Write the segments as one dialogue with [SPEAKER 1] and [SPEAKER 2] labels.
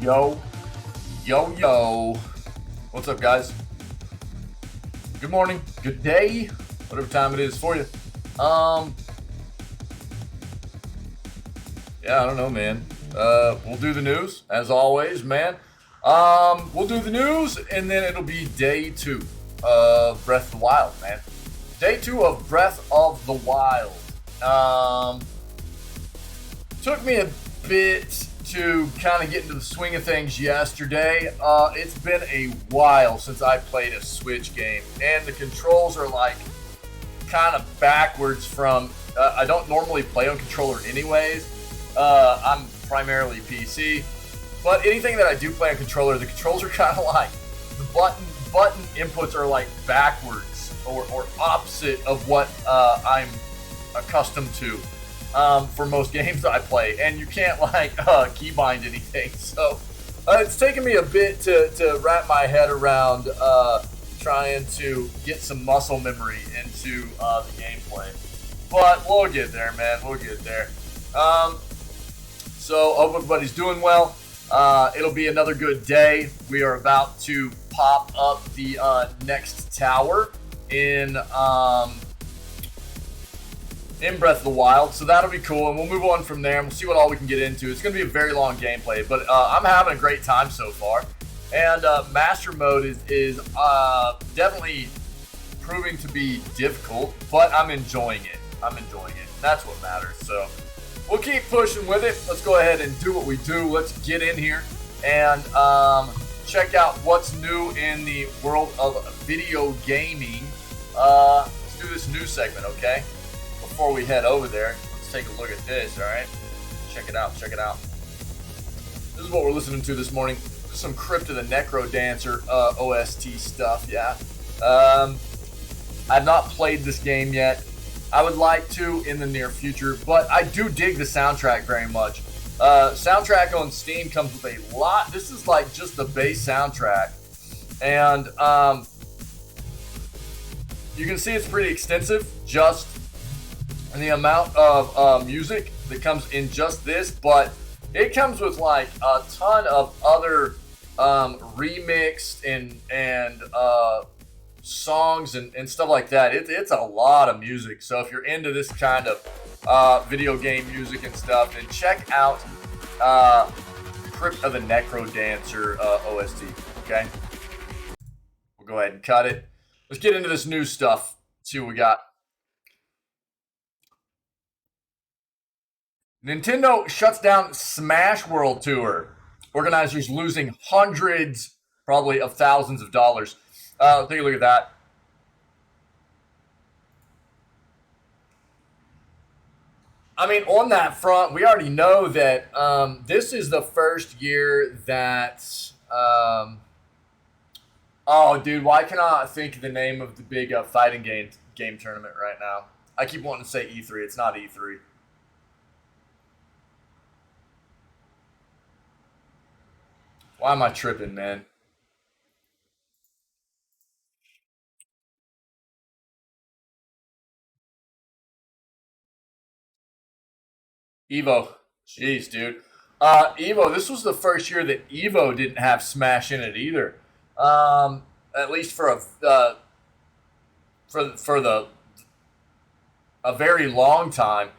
[SPEAKER 1] Yo, yo. What's up, guys? Good morning, good day, whatever time it is for you. Yeah, I don't know, man. We'll do the news, as always, man. We'll do the news, and then it'll be day 2 of Breath of the Wild, man. Day 2 of Breath of the Wild. Took me a bit to kind of get into the swing of things yesterday. It's been a while since I played a Switch game, and the controls are like kind of backwards from, I don't normally play on controller anyways. I'm primarily PC, but anything that I do play on controller, the controls are kind of like, the button inputs are like backwards or opposite of what I'm accustomed to. For most games that I play, and you can't like keybind anything, so it's taken me a bit to wrap my head around trying to get some muscle memory into the gameplay, but we'll get there, man. We'll get there. So hope everybody's doing well. It'll be another good day. We are about to pop up the next tower in Breath of the Wild, so that'll be cool, and we'll move on from there, and we'll see what all we can get into. It's going to be a very long gameplay, but I'm having a great time so far, and Master Mode is definitely proving to be difficult, but I'm enjoying it. That's what matters, so we'll keep pushing with it. Let's go ahead and do what we do. Let's get in here and check out what's new in the world of video gaming. Let's do this news segment, okay? Before we head over there, let's take a look at this, alright? Check it out. This is what we're listening to this morning. This is some Crypt of the Necro Dancer OST stuff, yeah. I've not played this game yet. I would like to in the near future, but I do dig the soundtrack very much. Soundtrack on Steam comes with a lot. This is like just the base soundtrack. And you can see it's pretty extensive, just and the amount of music that comes in just this, but it comes with like a ton of other remixed and songs and stuff like that. It's a lot of music. So if you're into this kind of video game music and stuff, then check out Crypt of the Necro Dancer OST. Okay, we'll go ahead and cut it. Let's get into this new stuff. See what we got. Nintendo shuts down Smash World Tour. Organizers losing hundreds, probably of thousands of dollars. Take a look at that. I mean, on that front, we already know that this is the first year that... oh, dude, why can I think of the name of the big fighting game tournament right now? I keep wanting to say E3. It's not E3. Why am I tripping, man? Evo. Jeez, dude. Evo, this was the first year that Evo didn't have Smash in it either. At least for a very long time.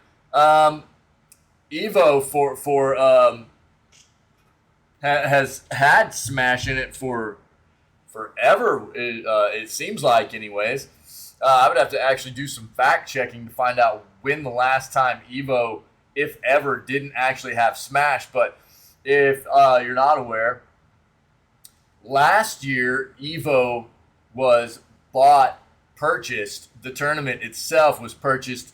[SPEAKER 1] Evo has had Smash in it for forever, it seems like, anyways. I would have to actually do some fact checking to find out when the last time Evo, if ever, didn't actually have Smash. But if you're not aware, last year Evo was purchased, the tournament itself was purchased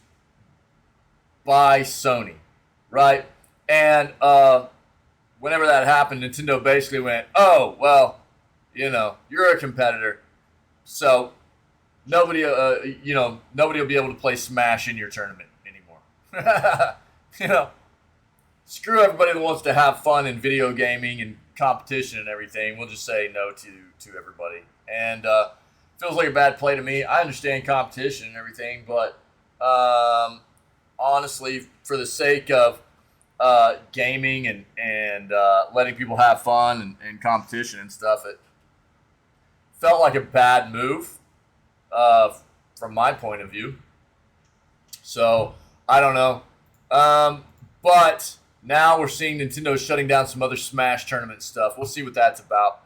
[SPEAKER 1] by Sony, right? And whenever that happened, Nintendo basically went, oh, well, you know, you're a competitor, so nobody will be able to play Smash in your tournament anymore. You know, screw everybody that wants to have fun in video gaming and competition and everything. We'll just say no to everybody. And feels like a bad play to me. I understand competition and everything, but honestly, for the sake of gaming and letting people have fun and competition and stuff. It felt like a bad move uh, from my point of view. So I don't know. But now we're seeing Nintendo shutting down some other Smash tournament stuff. We'll see what that's about.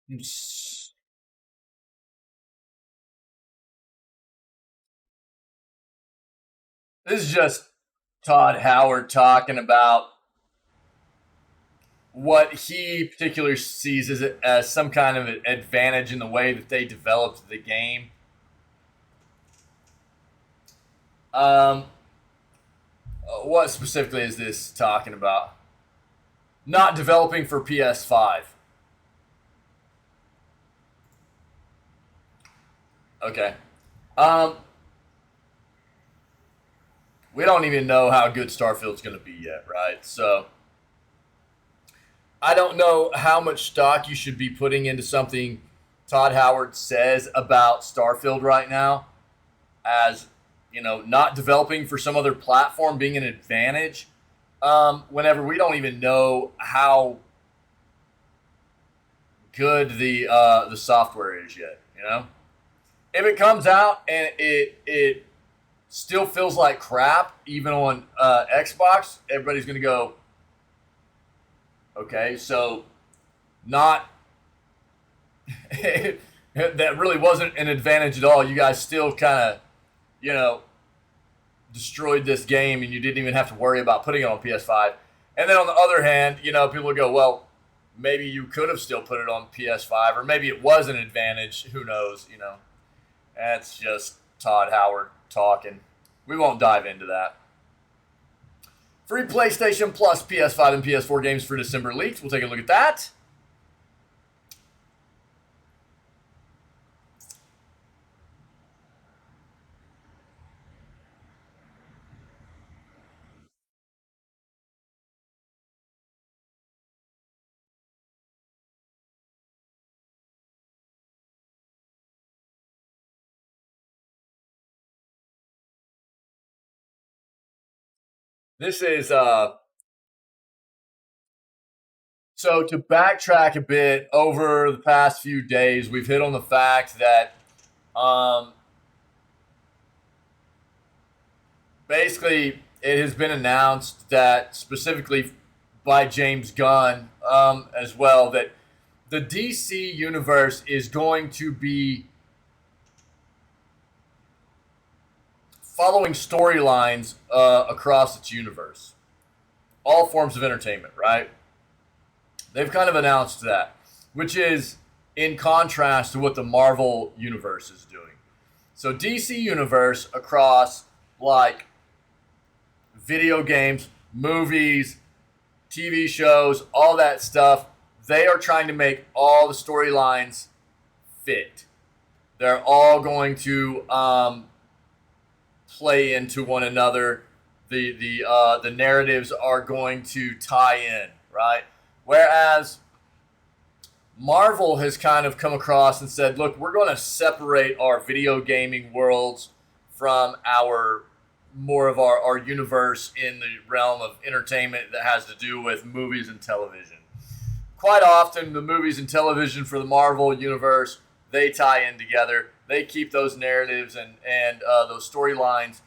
[SPEAKER 1] This is just Todd Howard talking about what he particularly sees as some kind of advantage in the way that they developed the game. Um, what specifically is this talking about? Not developing for PS5. Okay. Um, we don't even know how good Starfield's going to be yet, right? So I don't know how much stock you should be putting into something Todd Howard says about Starfield right now, as not developing for some other platform being an advantage. Whenever we don't even know how good the software is yet, if it comes out and it still feels like crap, even on Xbox, everybody's going to go, okay, so not that really wasn't an advantage at all. You guys still kind of, destroyed this game, and you didn't even have to worry about putting it on PS5. And then on the other hand, people will go, well, maybe you could have still put it on PS5, or maybe it was an advantage. Who knows? That's just Todd Howard talking. We won't dive into that. Free PlayStation Plus PS5 and PS4 games for December leaked. We'll take a look at that. This is so to backtrack a bit. Over the past few days, we've hit on the fact that basically it has been announced that, specifically by James Gunn as well, that the DC universe is going to be following storylines across its universe. All forms of entertainment, right? They've kind of announced that, which is in contrast to what the Marvel universe is doing. So DC universe across like video games, movies, TV shows, all that stuff, they are trying to make all the storylines fit. They're all going to play into one another. The narratives are going to tie in, right? Whereas Marvel has kind of come across and said, look, we're going to separate our video gaming worlds from our more of our universe in the realm of entertainment that has to do with movies and television. Quite often, the movies and television for the Marvel universe, they tie in together. They keep those narratives and those storylines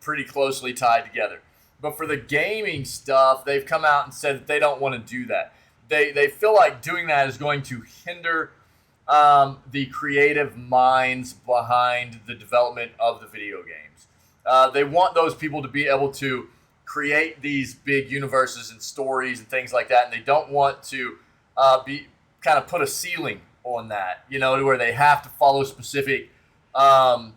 [SPEAKER 1] pretty closely tied together. But for the gaming stuff, they've come out and said that they don't want to do that. They feel like doing that is going to hinder the creative minds behind the development of the video games. They want those people to be able to create these big universes and stories and things like that, and they don't want to be kind of put a ceiling on that, to where they have to follow specific storylines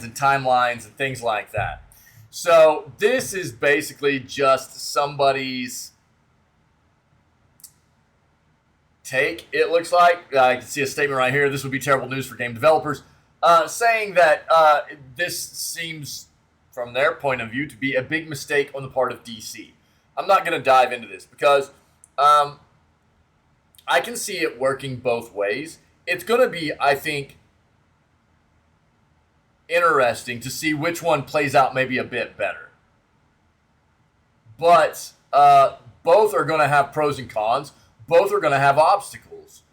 [SPEAKER 1] and timelines and things like that. So this is basically just somebody's take, it looks like. I can see a statement right here. This would be terrible news for game developers, saying that this seems, from their point of view, to be a big mistake on the part of DC. I'm not going to dive into this because I can see it working both ways. It's going to be, I think, interesting to see which one plays out maybe a bit better. But both are going to have pros and cons. Both are going to have obstacles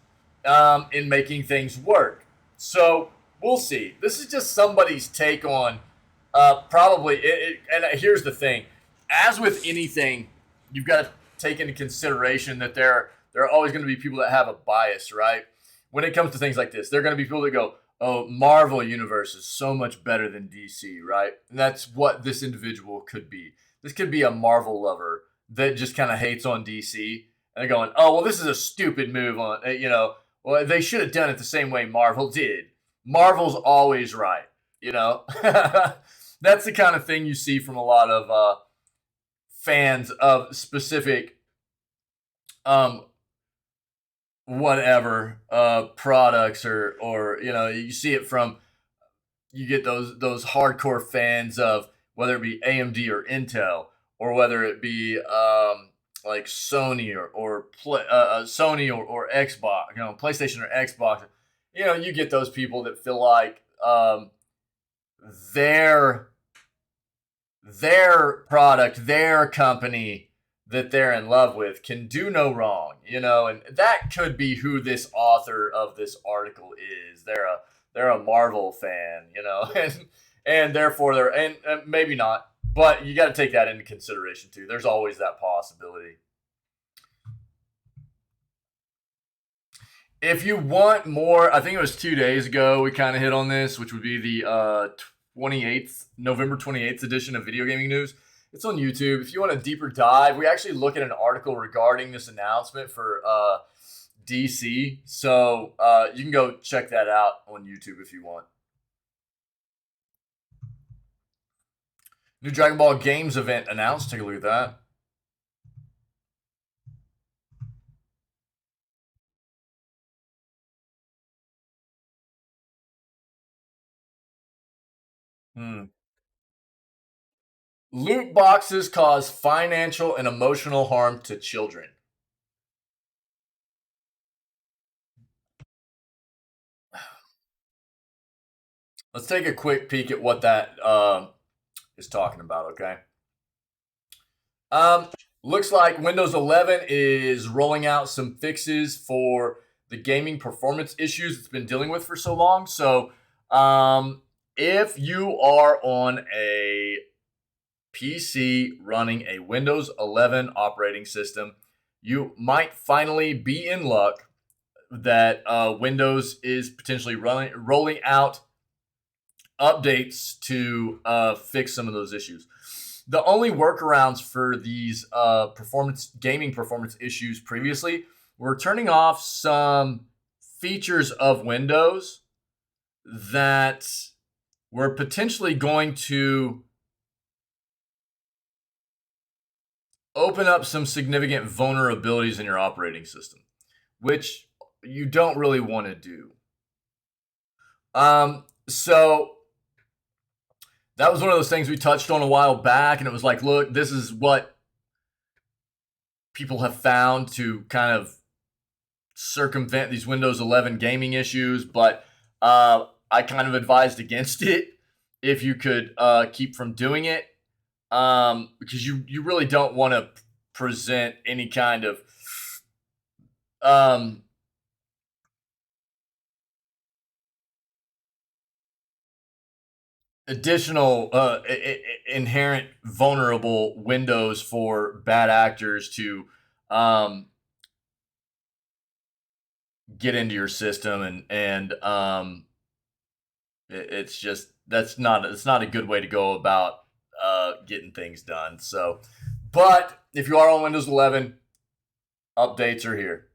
[SPEAKER 1] in making things work. So we'll see. This is just somebody's take on probably. And here's the thing: as with anything, you've got to take into consideration that there are always going to be people that have a bias, right? When it comes to things like this, there are going to be people that go, "Oh, Marvel Universe is so much better than DC," right? And that's what this individual could be. This could be a Marvel lover that just kind of hates on DC. And they're going, "Oh, well, this is a stupid move on, well, they should have done it the same way Marvel did. Marvel's always right, That's the kind of thing you see from a lot of fans of specific whatever products or you see it from, you get those hardcore fans of whether it be AMD or Intel, or whether it be like Sony or Sony or Xbox, PlayStation or Xbox. You get those people that feel like their product, their company that they're in love with can do no wrong, and that could be who this author of this article is. They're a Marvel fan, and therefore and maybe not. But you got to take that into consideration too. There's always that possibility. If you want more, I think it was 2 days ago we kind of hit on this, which would be the 28th, November 28th edition of Video Gaming News. It's on YouTube. If you want a deeper dive, we actually look at an article regarding this announcement for DC. So you can go check that out on YouTube if you want. New Dragon Ball Games event announced. Take a look at that. Loot boxes cause financial and emotional harm to children. Let's take a quick peek at what that is talking about, okay? Looks like Windows 11 is rolling out some fixes for the gaming performance issues it's been dealing with for so long. So if you are on a PC running a Windows 11 operating system, you might finally be in luck that Windows is potentially rolling out updates to fix some of those issues. The only workarounds for these gaming performance issues previously were turning off some features of Windows that were potentially going to open up some significant vulnerabilities in your operating system, which you don't really want to do. So that was one of those things we touched on a while back, and it was like, look, this is what people have found to kind of circumvent these Windows 11 gaming issues, but I kind of advised against it if you could keep from doing it, because you really don't want to present any kind of additional inherent vulnerable windows for bad actors to get into your system, and it's just it's not a good way to go about getting things done. So, but if you are on Windows 11, updates are here.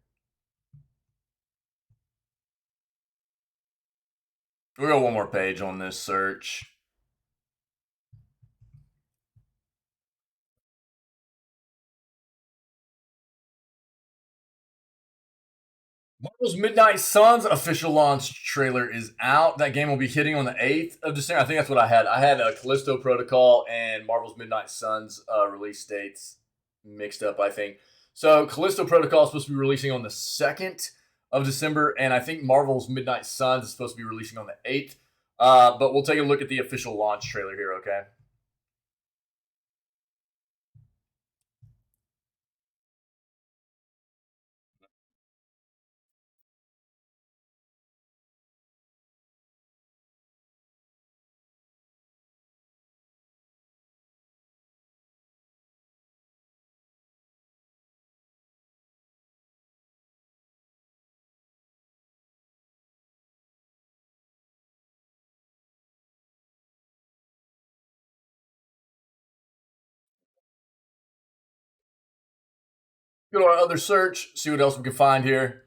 [SPEAKER 1] We'll go one more page on this search. Marvel's Midnight Suns official launch trailer is out. That game will be hitting on the 8th of December. I think that's what I had. I had a Callisto Protocol and Marvel's Midnight Suns release dates mixed up, I think. So Callisto Protocol is supposed to be releasing on the 2nd of December, and I think Marvel's Midnight Suns is supposed to be releasing on the 8th. But we'll take a look at the official launch trailer here, okay? Go to our other search, see what else we can find here.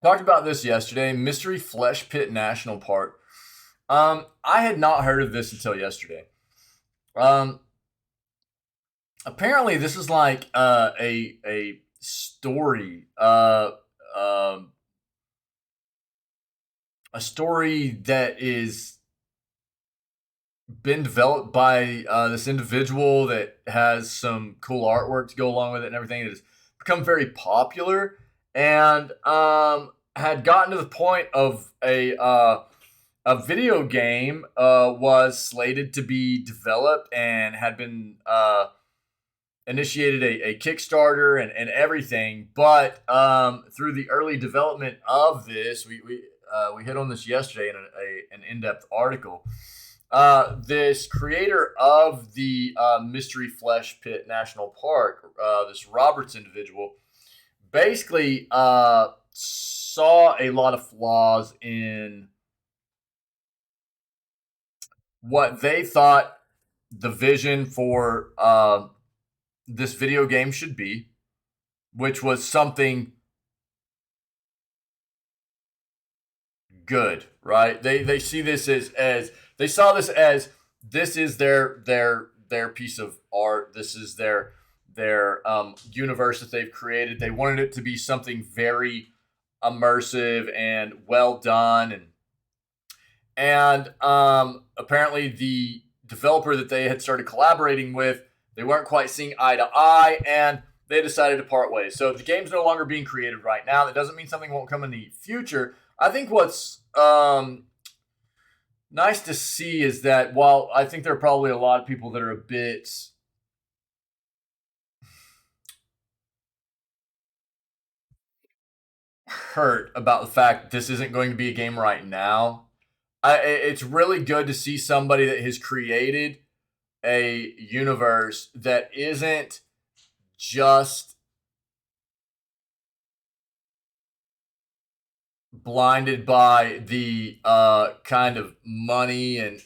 [SPEAKER 1] Talked about this yesterday. Mystery Flesh Pit National Park. I had not heard of this until yesterday. Apparently, this is like a story, a story that is been developed by this individual that has some cool artwork to go along with it and everything. It has become very popular and had gotten to the point of a video game was slated to be developed and had been initiated a Kickstarter and everything. But through the early development of this, we hit on this yesterday in an in-depth article. This creator of the Mystery Flesh Pit National Park, this Roberts individual, basically saw a lot of flaws in what they thought the vision for this video game should be, which was something good, right? They see this as they saw this as this is their piece of art. This is their universe that they've created. They wanted it to be something very immersive and well done, and apparently the developer that they had started collaborating with, they weren't quite seeing eye to eye, and they decided to part ways. So the game's no longer being created right now. That doesn't mean something won't come in the future. I think what's nice to see is that while I think there are probably a lot of people that are a bit hurt about the fact this isn't going to be a game right now, it's really good to see somebody that has created a universe that isn't just blinded by the kind of money and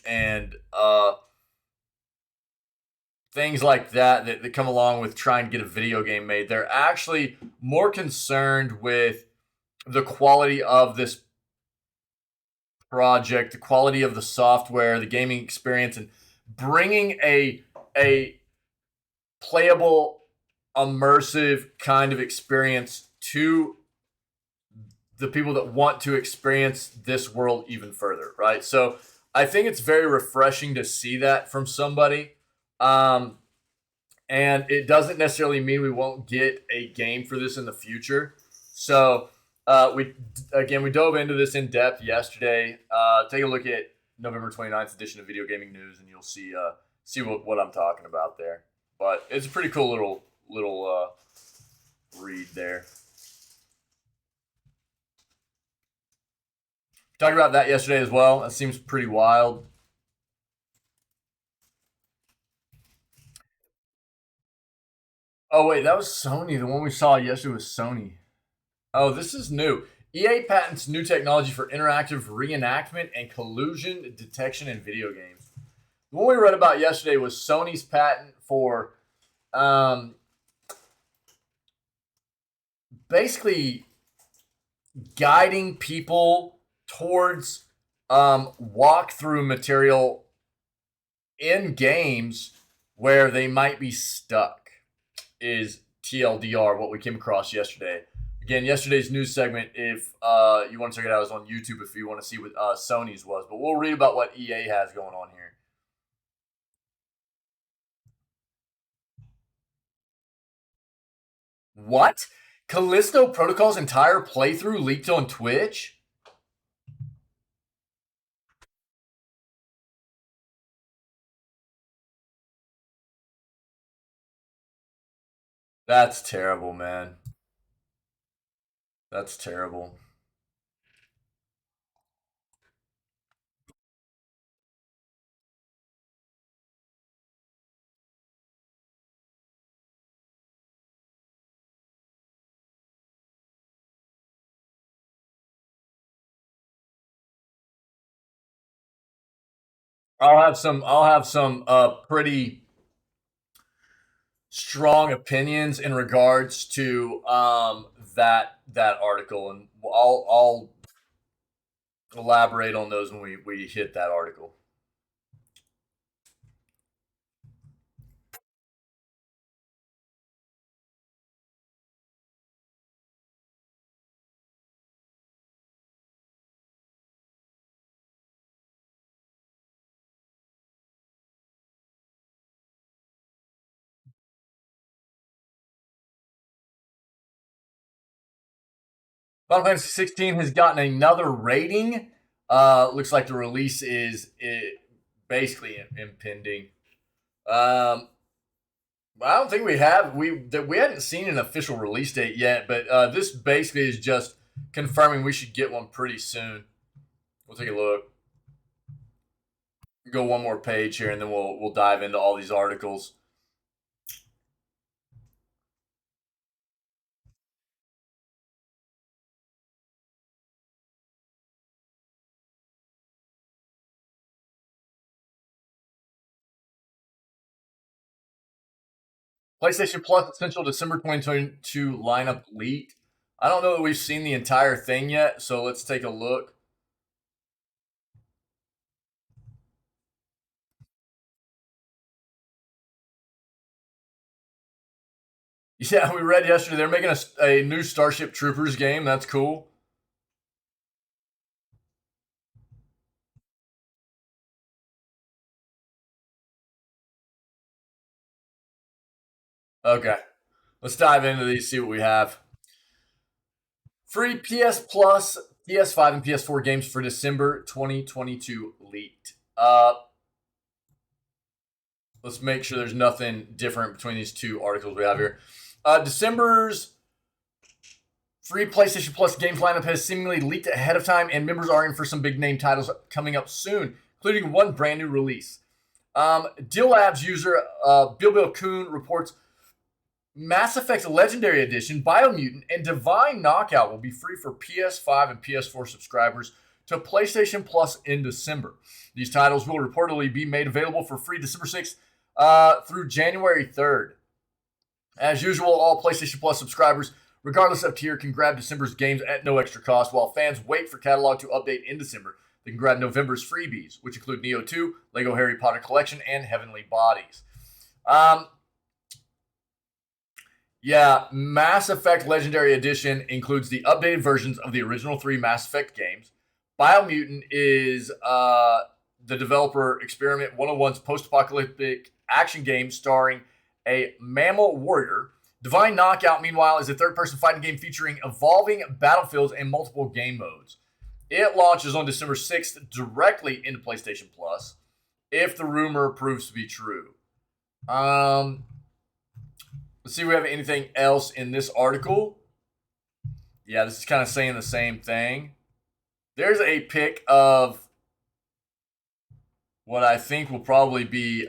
[SPEAKER 1] things like that come along with trying to get a video game made. They're actually more concerned with the quality of this project, the quality of the software, the gaming experience, and bringing a playable, immersive kind of experience to the people that want to experience this world even further, right? So I think it's very refreshing to see that from somebody. And it doesn't necessarily mean we won't get a game for this in the future. So We dove into this in depth yesterday. Take a look at November 29th edition of Video Gaming News, and you'll see what I'm talking about there. But it's a pretty cool little read there. Talked about that yesterday as well. That seems pretty wild. Oh wait, that was Sony. The one we saw yesterday was Sony. Oh, this is new. EA patents new technology for interactive reenactment and collusion detection in video games. The one we read about yesterday was Sony's patent for basically guiding people towards walkthrough material in games where they might be stuck, is TLDR, what we came across yesterday. Again, yesterday's news segment, if you want to check it out, is on YouTube if you want to see what Sony's was. But we'll read about what EA has going on here. What? Callisto Protocol's entire playthrough leaked on Twitch? That's terrible, man. That's terrible. I'll have some pretty strong opinions in regards to that article, and I'll elaborate on those when we hit that article. Final Fantasy 16 has gotten another rating. Looks like the release is basically impending. I don't think we hadn't seen an official release date yet, but this basically is just confirming we should get one pretty soon. We'll take a look. Go one more page here, and then we'll dive into all these articles. PlayStation Plus Essential December 2022 lineup leaked. I don't know that we've seen the entire thing yet, so let's take a look. Yeah, we read yesterday they're making a new Starship Troopers game. That's cool. Okay, let's dive into these, see what we have. Free PS Plus, PS5, and PS4 games for December 2022 leaked. Let's make sure there's nothing different between these two articles we have here. December's free PlayStation Plus games lineup has seemingly leaked ahead of time, and members are in for some big name titles coming up soon, including one brand new release. Deal Labs user Bill Kuhn reports Mass Effect Legendary Edition, Biomutant, and Divine Knockout will be free for PS5 and PS4 subscribers to PlayStation Plus in December. These titles will reportedly be made available for free December 6th through January 3rd. As usual, all PlayStation Plus subscribers, regardless of tier, can grab December's games at no extra cost, while fans wait for catalog to update in December. They can grab November's freebies, which include Neo 2, Lego Harry Potter Collection, and Heavenly Bodies. Mass Effect Legendary Edition includes the updated versions of the original 3 Mass Effect games. Biomutant is the developer Experiment 101's post-apocalyptic action game starring a mammal warrior. Divine Knockout, meanwhile, is a third-person fighting game featuring evolving battlefields and multiple game modes. It launches on December 6th directly into PlayStation Plus, if the rumor proves to be true. Let's see if we have anything else in this article. Yeah, this is kind of saying the same thing. There's a pic of what I think will probably be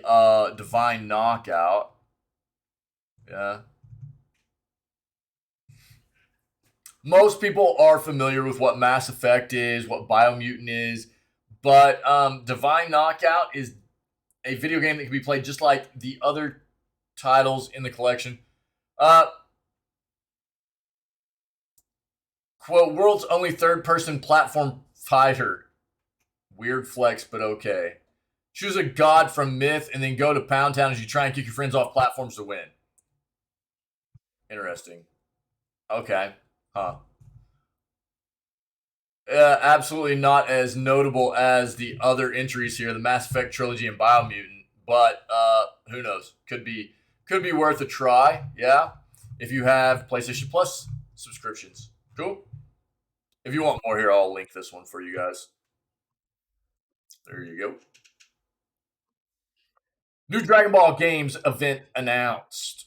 [SPEAKER 1] Divine Knockout. Yeah. Most people are familiar with what Mass Effect is, what Biomutant is, but Divine Knockout is a video game that can be played just like the other titles in the collection. Quote, world's only third-person platform fighter. Weird flex, but okay. Choose a god from Myth and then go to Pound Town as you try and kick your friends off platforms to win. Interesting. Okay. Huh. Absolutely not as notable as the other entries here, the Mass Effect trilogy and Biomutant, but who knows? Could be worth a try. Yeah, if you have PlayStation Plus subscriptions. Cool. If you want more here, I'll link this one for you guys. There you go. New Dragon Ball Games event announced.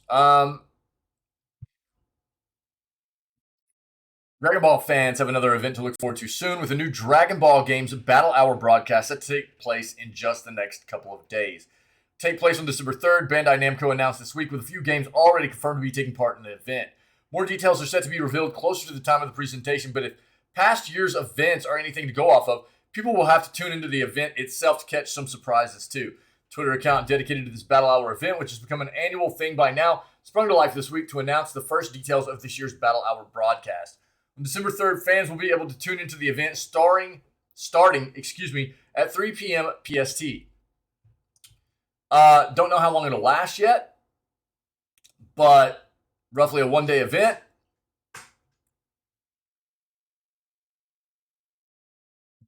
[SPEAKER 1] Dragon Ball fans have another event to look forward to soon with a new Dragon Ball Games Battle Hour broadcast set to take place in just the next couple of days. Take place on December 3rd, Bandai Namco announced this week with a few games already confirmed to be taking part in the event. More details are set to be revealed closer to the time of the presentation, but if past year's events are anything to go off of, people will have to tune into the event itself to catch some surprises too. Twitter account dedicated to this Battle Hour event, which has become an annual thing by now, sprung to life this week to announce the first details of this year's Battle Hour broadcast. On December 3rd, fans will be able to tune into the event starting at 3 p.m. PST. Don't know how long it'll last yet, but roughly a one-day event.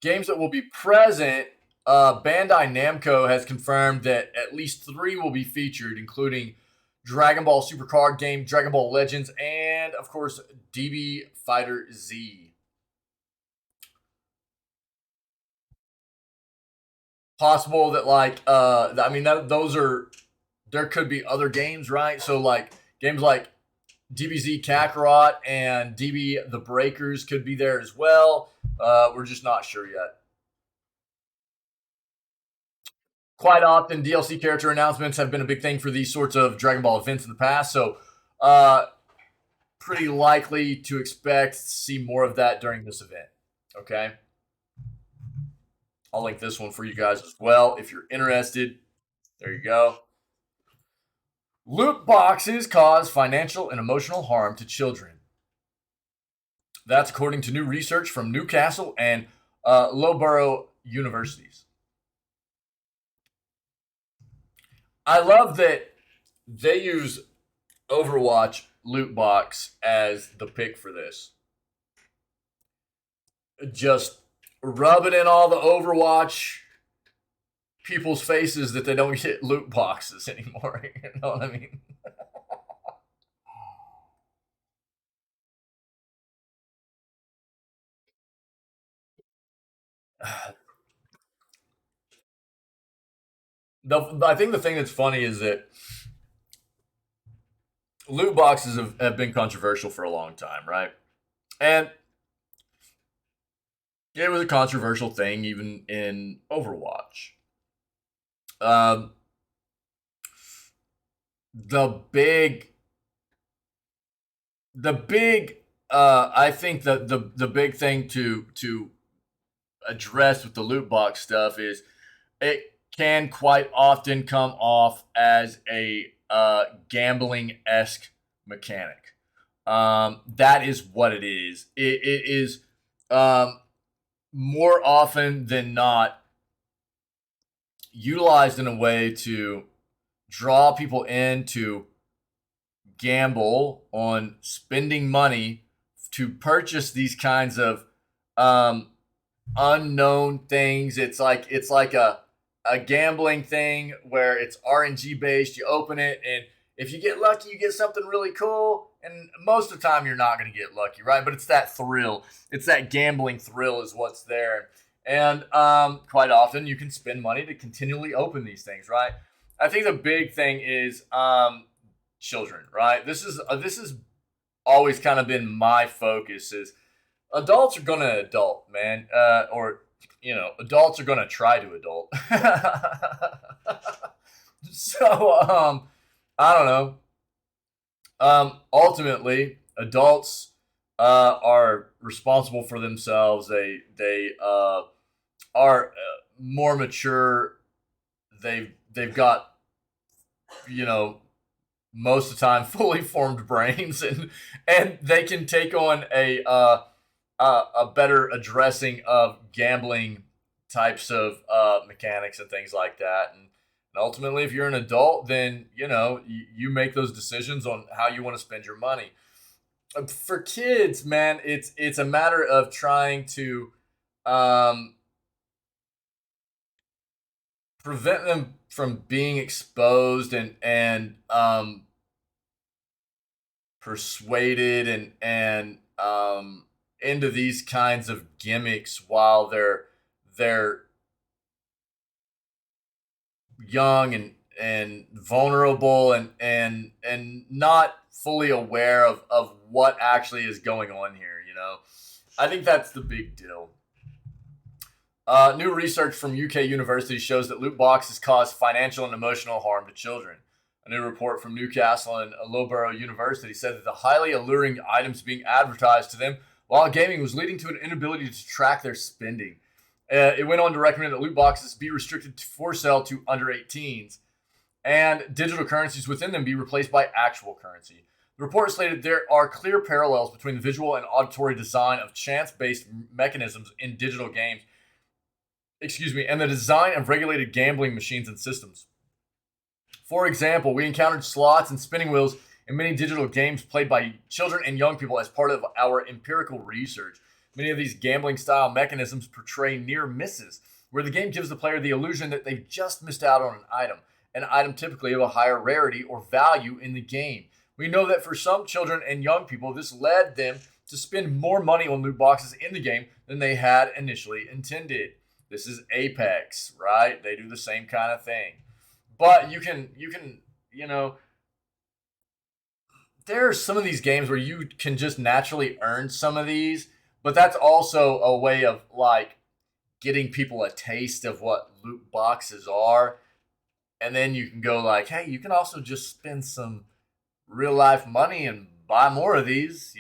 [SPEAKER 1] Games that will be present, Bandai Namco has confirmed that at least 3 will be featured, including Dragon Ball Super Card Game, Dragon Ball Legends, and, of course, DB Fighter Z. Possible that, those are, there could be other games, right? So, games like DBZ Kakarot and DB The Breakers could be there as well. We're just not sure yet. Quite often, DLC character announcements have been a big thing for these sorts of Dragon Ball events in the past, so pretty likely to expect to see more of that during this event. Okay? I'll link this one for you guys as well if you're interested. There you go. Loot boxes cause financial and emotional harm to children. That's according to new research from Newcastle and Loughborough universities. I love that they use Overwatch loot box as the pick for this. Just rubbing in all the Overwatch people's faces that they don't get loot boxes anymore. You know what I mean? I think the thing that's funny is that loot boxes have been controversial for a long time, right? And it was a controversial thing even in Overwatch. The big I think the big thing to address with the loot box stuff is it can quite often come off as a gambling-esque mechanic. That is what it is. It is more often than not utilized in a way to draw people in to gamble on spending money to purchase these kinds of unknown things. It's like a gambling thing where it's RNG based. You open it and If you get lucky, you get something really cool. And most of the time, you're not going to get lucky, right? But it's that thrill. It's that gambling thrill is what's there. And quite often, you can spend money to continually open these things, right? I think the big thing is children, right? This is always kind of been my focus is adults are gonna adult, man, or adults are gonna try to adult. So I don't know. Ultimately, adults are responsible for themselves. They are more mature. They've got most of the time fully formed brains, and they can take on a better addressing of gambling types of mechanics and things like that. And ultimately, if you're an adult, then you make those decisions on how you want to spend your money. For kids, man, it's a matter of trying to prevent them from being exposed and persuaded and into these kinds of gimmicks while they're young and vulnerable and not fully aware of what actually is going on here. I think that's the big deal. New research from UK University shows that loot boxes cause financial and emotional harm to children. A new report from Newcastle and Loughborough University said that the highly alluring items being advertised to them while gaming was leading to an inability to track their spending. It went on to recommend that loot boxes be restricted for sale to under 18s and digital currencies within them be replaced by actual currency. The report stated there are clear parallels between the visual and auditory design of chance-based mechanisms in digital games, and the design of regulated gambling machines and systems. For example, we encountered slots and spinning wheels in many digital games played by children and young people as part of our empirical research. Many of these gambling-style mechanisms portray near misses, where the game gives the player the illusion that they've just missed out on an item typically of a higher rarity or value in the game. We know that for some children and young people, this led them to spend more money on loot boxes in the game than they had initially intended. This is Apex, right? They do the same kind of thing. But you can, there are some of these games where you can just naturally earn some of these, but that's also a way of getting people a taste of what loot boxes are. And then you can go hey, you can also just spend some real life money and buy more of these,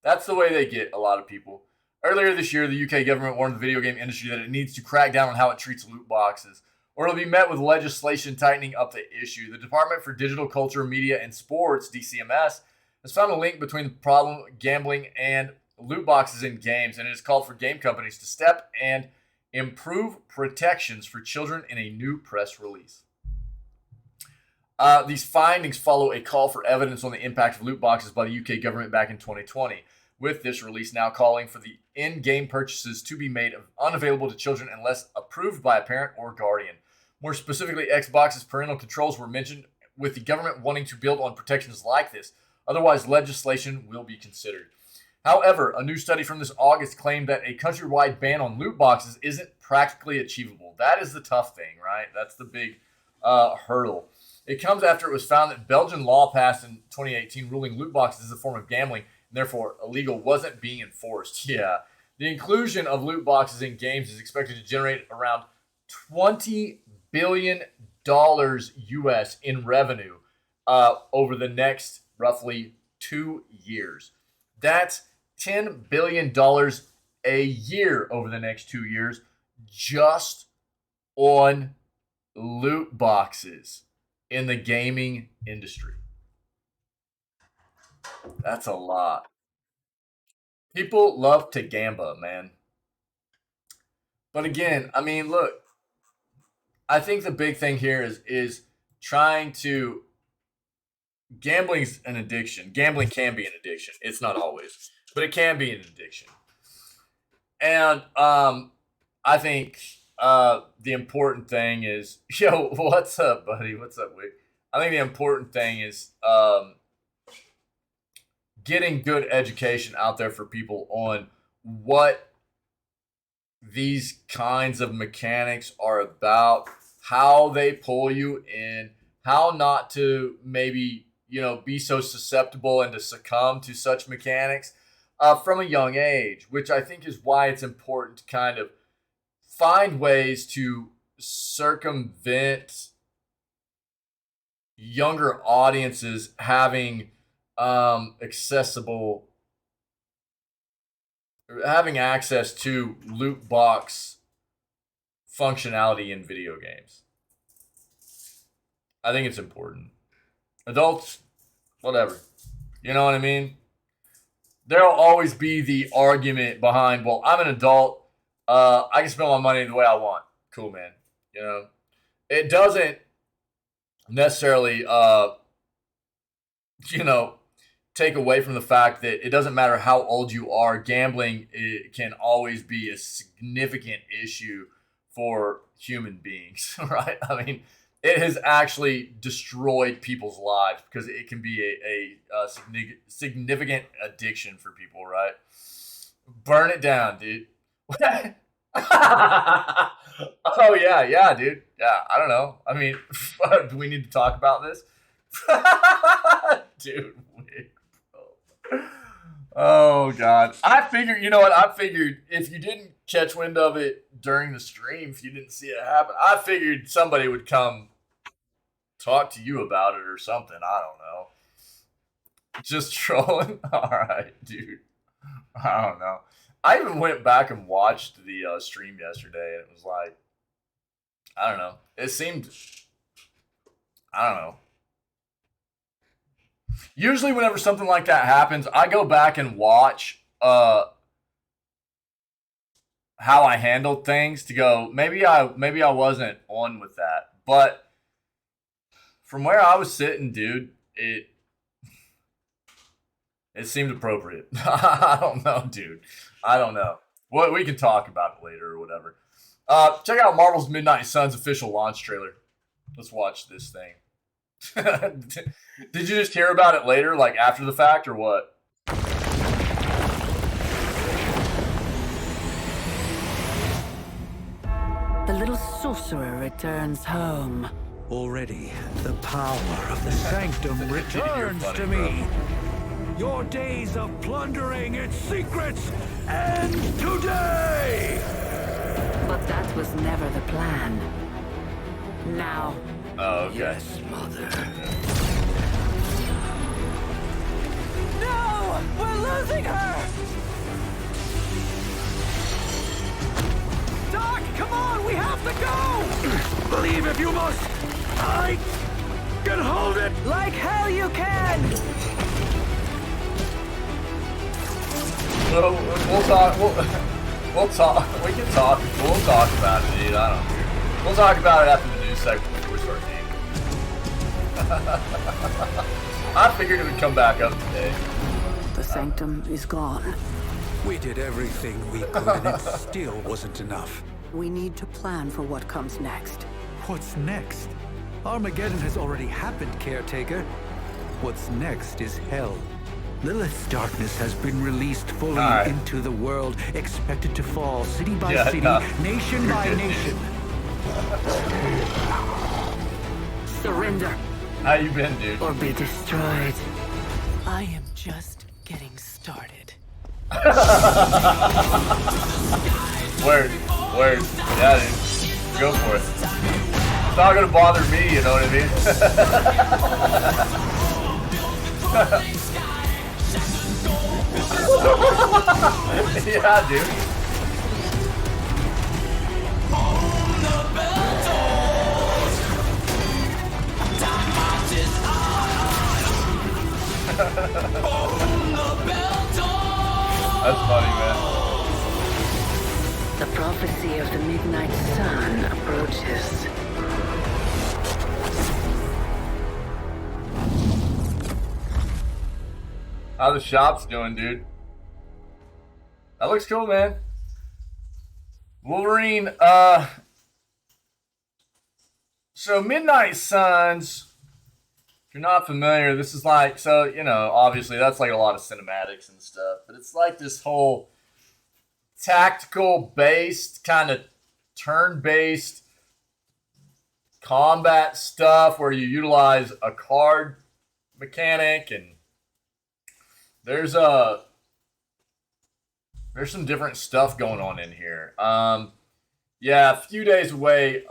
[SPEAKER 1] That's the way they get a lot of people. Earlier this year, the UK government warned the video game industry that it needs to crack down on how it treats loot boxes, or it'll be met with legislation tightening up the issue. The Department for Digital Culture, Media, and Sports, DCMS, has found a link between the problem gambling and loot boxes in games, and it has called for game companies to step and improve protections for children in a new press release. These findings follow a call for evidence on the impact of loot boxes by the UK government back in 2020, with this release now calling for the in-game purchases to be made unavailable to children unless approved by a parent or guardian. More specifically, Xbox's parental controls were mentioned, with the government wanting to build on protections like this. Otherwise, legislation will be considered. However, a new study from this August claimed that a countrywide ban on loot boxes isn't practically achievable. That is the tough thing, right? That's the big hurdle. It comes after it was found that Belgian law passed in 2018 ruling loot boxes as a form of gambling and therefore illegal wasn't being enforced. Yeah. The inclusion of loot boxes in games is expected to generate around $20 billion US in revenue over the next roughly 2 years. That's $10 billion a year over the next 2 years just on loot boxes in the gaming industry. That's a lot. People love to gamba, man. But again, I mean, look, I think the big thing here is trying to gambling's an addiction. Gambling can be an addiction. It's not always, but it can be an addiction. And I think the important thing is, yo, what's up, buddy? What's up, Wick? I think the important thing is getting good education out there for people on what these kinds of mechanics are about, how they pull you in, how not to maybe, be so susceptible and to succumb to such mechanics from a young age, which I think is why it's important to kind of find ways to circumvent younger audiences having having access to loot box functionality in video games. I think it's important. Adults, whatever. You know what I mean? There'll always be the argument behind, well, I'm an adult. I can spend my money the way I want. Cool, man. It doesn't necessarily, take away from the fact that it doesn't matter how old you are. Gambling, it can always be a significant issue for human beings, right? I mean, it has actually destroyed people's lives because it can be a significant addiction for people, right? Burn it down, dude. Oh, yeah, dude. Yeah, I don't know. I mean, do we need to talk about this? Dude, oh, God. I figured, if you didn't catch wind of it during the stream, if you didn't see it happen, I figured somebody would come talk to you about it or something. I don't know. Just trolling? All right, dude. I don't know. I even went back and watched the stream yesterday, and it was like, I don't know. It seemed, I don't know. Usually whenever something like that happens, I go back and watch how I handled things to go, maybe I wasn't on with that. But from where I was sitting, dude, it seemed appropriate. I don't know, dude. I don't know. Well, we can talk about it later or whatever. Check out Marvel's Midnight Suns official launch trailer. Let's watch this thing. Did you just hear about it later, like after the fact, or what?
[SPEAKER 2] The little sorcerer returns home.
[SPEAKER 3] Already, the power of the sanctum returns to me. Your days of plundering its secrets end today!
[SPEAKER 2] But that was never the plan. Now.
[SPEAKER 1] Oh, okay.
[SPEAKER 3] Yes, Mother.
[SPEAKER 2] No! We're losing her!
[SPEAKER 3] Doc, come on! We have to go! Believe if you must! I can hold it!
[SPEAKER 2] Like hell you can!
[SPEAKER 1] We'll talk. We'll talk. We can talk. We'll talk about it, dude. I don't care. We'll talk about it after the news segment before we start gaming. I figured it would come back up today.
[SPEAKER 2] The sanctum is gone.
[SPEAKER 3] We did everything we could, and it still wasn't enough.
[SPEAKER 2] We need to plan for what comes next.
[SPEAKER 3] What's next? Armageddon has already happened, Caretaker. What's next is hell. Lilith's darkness has been released fully into the world, expected to fall city by city, nation by nation.
[SPEAKER 2] Surrender.
[SPEAKER 1] How you been, dude?
[SPEAKER 2] Or be destroyed.
[SPEAKER 4] I am just getting started.
[SPEAKER 1] Word. Yeah, dude. Go for it. It's not gonna bother me, you know what I mean? Yeah, dude. That's funny, man.
[SPEAKER 2] The prophecy of the midnight sun approaches.
[SPEAKER 1] How the shop's doing, dude? That looks cool, man. Wolverine, so Midnight Suns If you're not familiar, this is like, so, you know, obviously that's like a lot of cinematics and stuff, but it's like this whole tactical based, kind of turn based combat stuff where you utilize a card mechanic, and there's some different stuff going on in here. Yeah, a few days away.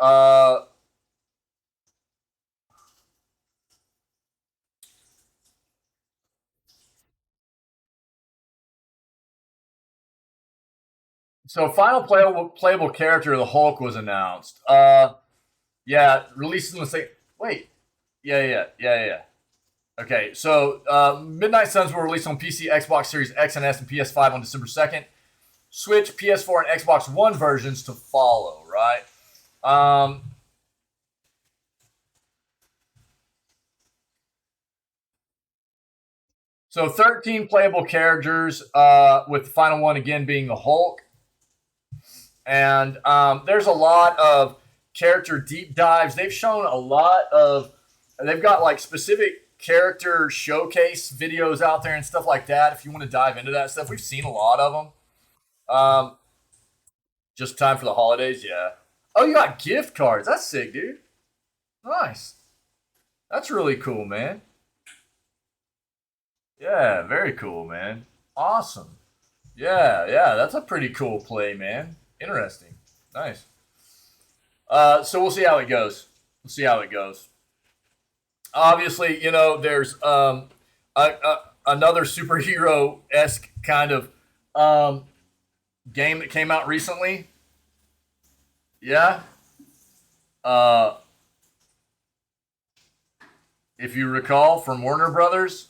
[SPEAKER 1] So, final playable character of the Hulk was announced. Yeah, releases in the same. Wait, yeah. Okay, so Midnight Suns will release on PC, Xbox Series X and S, and PS5 on December 2nd. Switch, PS4, and Xbox One versions to follow, right? So 13 playable characters, with the final one again being the Hulk. And there's a lot of character deep dives. They've shown a lot of, they've got like specific character showcase videos out there and stuff like that. If you want to dive into that stuff, we've seen a lot of them. Just time for the holidays, yeah. Oh, you got gift cards. That's sick, dude. Nice. That's really cool, man. Yeah, very cool, man. Awesome. Yeah, that's a pretty cool play, man. Interesting. Nice. So we'll see how it goes. Obviously, you know, there's another superhero-esque kind of game that came out recently. Yeah. If you recall, from Warner Brothers,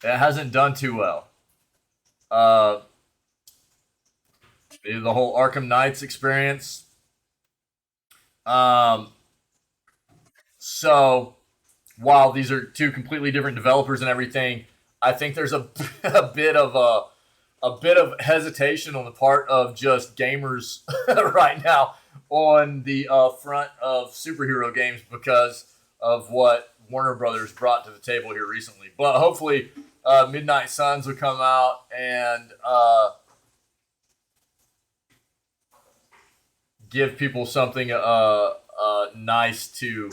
[SPEAKER 1] it hasn't done too well. The whole Arkham Knights experience. So while these are two completely different developers and everything, I think there's a bit of hesitation on the part of just gamers right now on the front of superhero games because of what Warner Brothers brought to the table here recently. But hopefully, Midnight Suns will come out and give people something nice to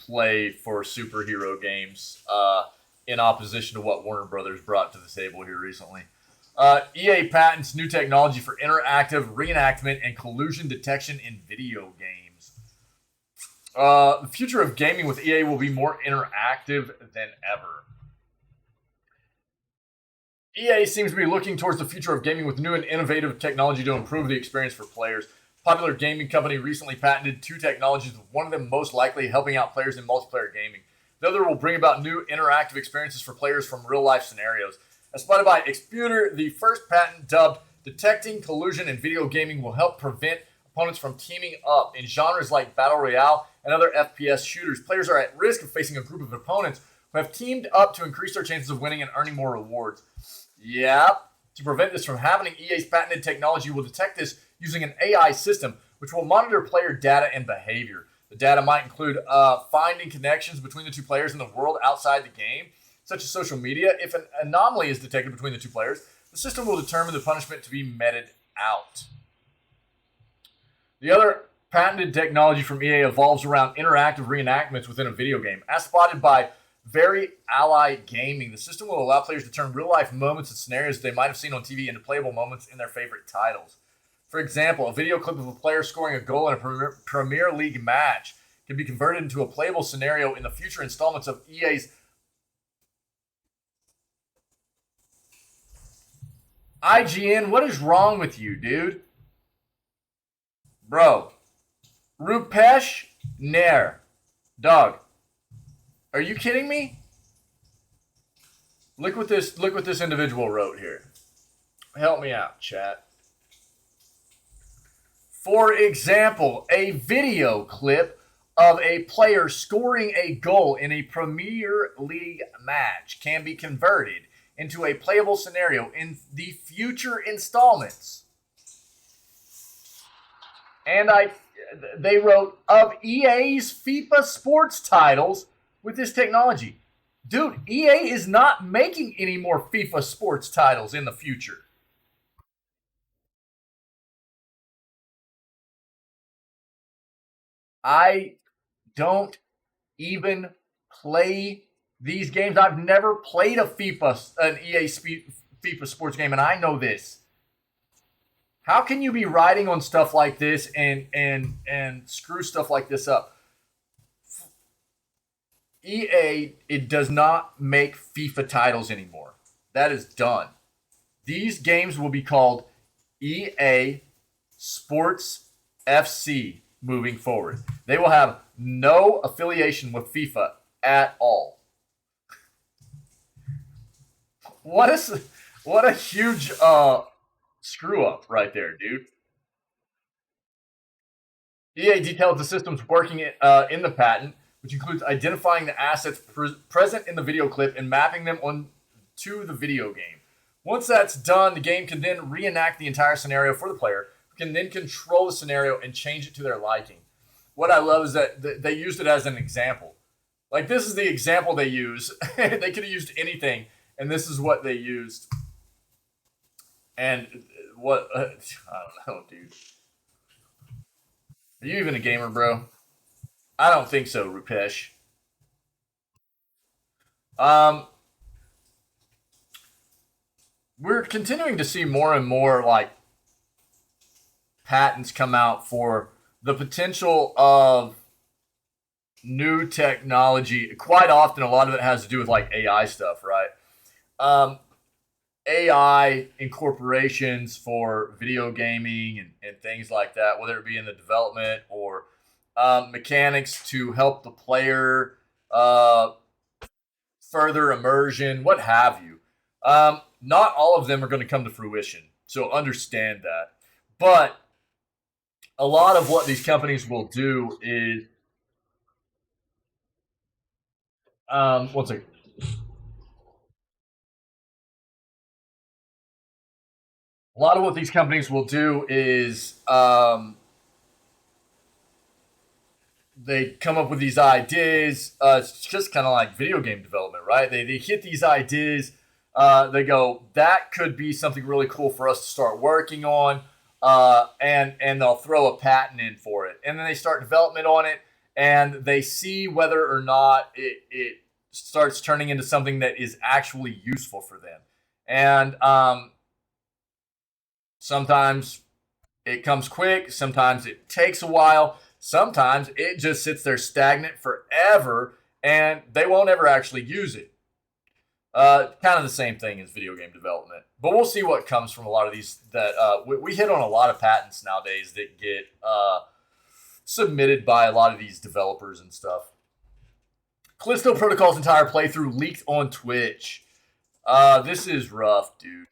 [SPEAKER 1] play for superhero games, in opposition to what Warner Brothers brought to the table here recently. EA patents new technology for interactive reenactment and collusion detection in video games. The future of gaming with EA will be more interactive than ever. EA seems to be looking towards the future of gaming with new and innovative technology to improve the experience for players. Popular gaming company recently patented two technologies, with one of them most likely helping out players in multiplayer gaming. The other will bring about new interactive experiences for players from real-life scenarios. As spotted by Exputer, the first patent, dubbed Detecting Collusion in Video Gaming, will help prevent opponents from teaming up. In genres like Battle Royale and other FPS shooters, players are at risk of facing a group of opponents who have teamed up to increase their chances of winning and earning more rewards. Yep. To prevent this from happening, EA's patented technology will detect this using an AI system, which will monitor player data and behavior. The data might include finding connections between the two players in the world outside the game, such as social media. If an anomaly is detected between the two players, the system will determine the punishment to be meted out. The other patented technology from EA evolves around interactive reenactments within a video game. As spotted by Very Ally Gaming, the system will allow players to turn real-life moments and scenarios they might have seen on TV into playable moments in their favorite titles. For example, a video clip of a player scoring a goal in a Premier League match can be converted into a playable scenario in the future installments of EA's IGN. What is wrong with you, dude? Bro. Rupesh Nair. Dog. Are you kidding me? Look what this individual wrote here. Help me out, chat. For example, a video clip of a player scoring a goal in a Premier League match can be converted into a playable scenario in the future installments. And they wrote, of EA's FIFA sports titles with this technology. Dude, EA is not making any more FIFA sports titles in the future. I don't even play these games. I've never played an EA FIFA sports game, and I know this. How can you be riding on stuff like this and screw stuff like this up? EA, it does not make FIFA titles anymore. That is done. These games will be called EA Sports FC moving forward. They will have no affiliation with FIFA at all. What a huge screw up right there, dude. EA detailed the systems working in the patent, which includes identifying the assets present in the video clip and mapping them onto the video game. Once that's done, the game can then reenact the entire scenario for the player, who can then control the scenario and change it to their liking. What I love is that they used it as an example. Like, this is the example they use. They could have used anything, and this is what they used. And what... I don't know, dude. Are you even a gamer, bro? I don't think so, Rupesh. We're continuing to see more and more, like, patents come out for the potential of new technology. Quite often, a lot of it has to do with, like, AI stuff, right? AI incorporations for video gaming and things like that, whether it be in the development or mechanics to help the player further immersion, what have you. Not all of them are going to come to fruition, so understand that. But a lot of what these companies will do is... one second. A lot of what these companies will do is they come up with these ideas. It's just kind of like video game development, right? They hit these ideas. They go, that could be something really cool for us to start working on. And they'll throw a patent in for it. And then they start development on it. And they see whether or not it starts turning into something that is actually useful for them. And sometimes it comes quick. Sometimes it takes a while. Sometimes it just sits there stagnant forever, and they won't ever actually use it. Kind of the same thing as video game development. But we'll see what comes from a lot of these. We hit on a lot of patents nowadays that get submitted by a lot of these developers and stuff. Callisto Protocol's entire playthrough leaked on Twitch. This is rough, dude.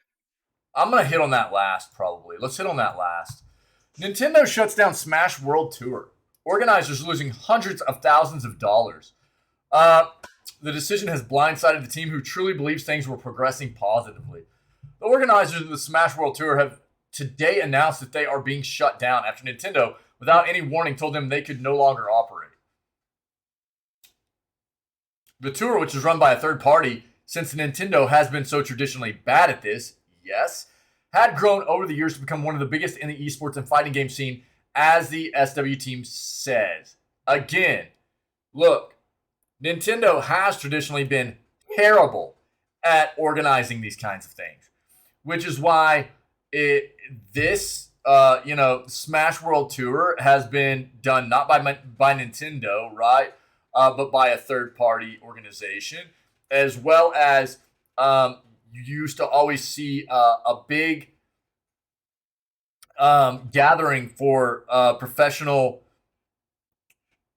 [SPEAKER 1] I'm going to hit on that last, probably. Let's hit on that last. Nintendo shuts down Smash World Tour. Organizers losing hundreds of thousands of dollars. The decision has blindsided the team, who truly believes things were progressing positively. The organizers of the Smash World Tour have today announced that they are being shut down after Nintendo, without any warning, told them they could no longer operate. The tour, which is run by a third party, since Nintendo has been so traditionally bad at this, yes, had grown over the years to become one of the biggest in the esports and fighting game scene, as the SW team says. Again, look, Nintendo has traditionally been terrible at organizing these kinds of things, which is why Smash World Tour has been done not by Nintendo, right, but by a third-party organization, as well as you used to always see a big gathering for professional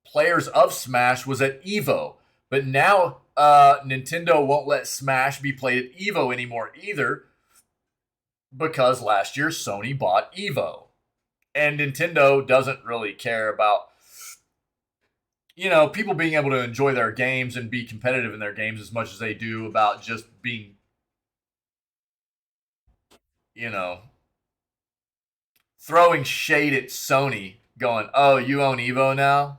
[SPEAKER 1] players of Smash was at EVO. But now Nintendo won't let Smash be played at EVO anymore either, because last year Sony bought EVO. And Nintendo doesn't really care about, people being able to enjoy their games and be competitive in their games as much as they do about just being, throwing shade at Sony, going, oh, you own EVO now?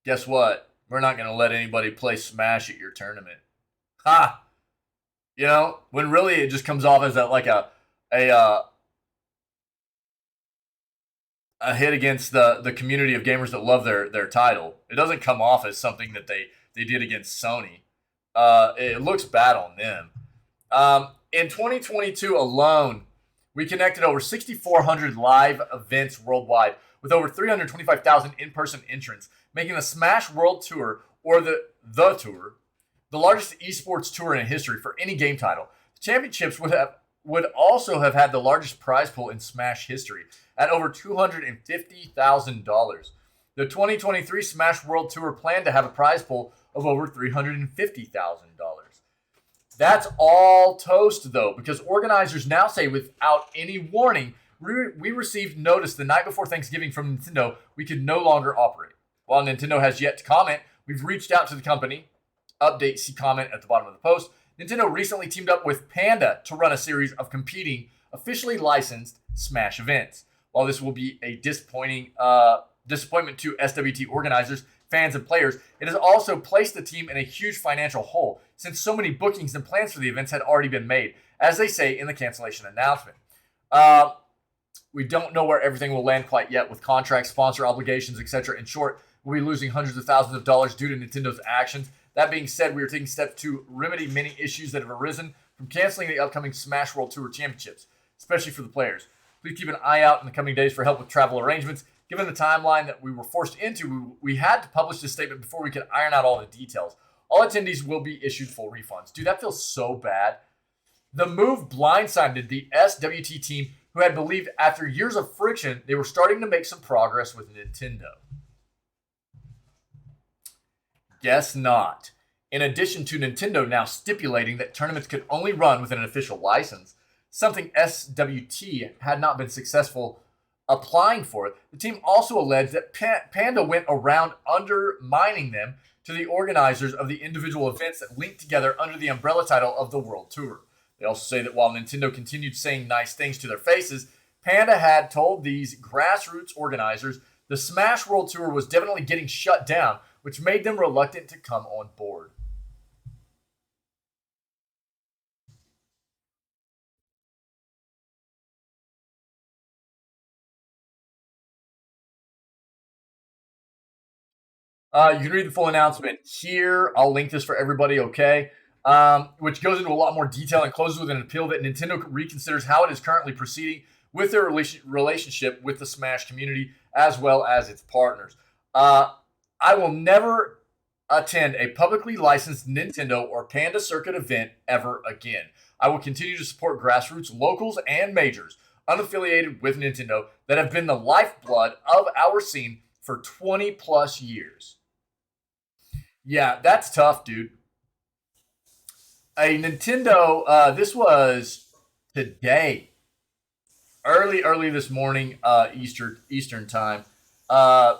[SPEAKER 1] Guess what? We're not going to let anybody play Smash at your tournament. Ha! You know, when really it just comes off as a hit against the community of gamers that love their title. It doesn't come off as something that they did against Sony. It looks bad on them. In 2022 alone, we connected over 6,400 live events worldwide with over 325,000 in-person entrants, making the Smash World Tour, or the Tour, the largest esports tour in history for any game title. The championships would also have had the largest prize pool in Smash history at over $250,000. The 2023 Smash World Tour planned to have a prize pool of over $350,000. That's all toast, though, because organizers now say without any warning, we received notice the night before Thanksgiving from Nintendo we could no longer operate. While Nintendo has yet to comment, we've reached out to the company. Update, see comment at the bottom of the post. Nintendo recently teamed up with Panda to run a series of competing, officially licensed Smash events. While this will be a disappointment to SWT organizers, fans, and players, it has also placed the team in a huge financial hole since so many bookings and plans for the events had already been made, as they say in the cancellation announcement. We don't know where everything will land quite yet with contracts, sponsor obligations, etc. In short, we'll be losing hundreds of thousands of dollars due to Nintendo's actions. That being said, we are taking steps to remedy many issues that have arisen from canceling the upcoming Smash World Tour Championships, especially for the players. Please keep an eye out in the coming days for help with travel arrangements. Given the timeline that we were forced into, we had to publish this statement before we could iron out all the details. All attendees will be issued full refunds. Dude, that feels so bad. The move blindsided the SWT team, who had believed after years of friction, they were starting to make some progress with Nintendo. Guess not. In addition to Nintendo now stipulating that tournaments could only run with an official license, something SWT had not been successful applying for it, the team also alleged that Panda went around undermining them to the organizers of the individual events that linked together under the umbrella title of the World Tour. They also say that while Nintendo continued saying nice things to their faces, Panda had told these grassroots organizers the Smash World Tour was definitely getting shut down, which made them reluctant to come on board. You can read the full announcement here. I'll link this for everybody, okay? Which goes into a lot more detail and closes with an appeal that Nintendo reconsiders how it is currently proceeding with their relationship with the Smash community as well as its partners. I will never attend a publicly licensed Nintendo or Panda Circuit event ever again. I will continue to support grassroots, locals, and majors unaffiliated with Nintendo that have been the lifeblood of our scene for 20 plus years. Yeah, that's tough, dude. A Nintendo, this was today, early this morning, Eastern time. A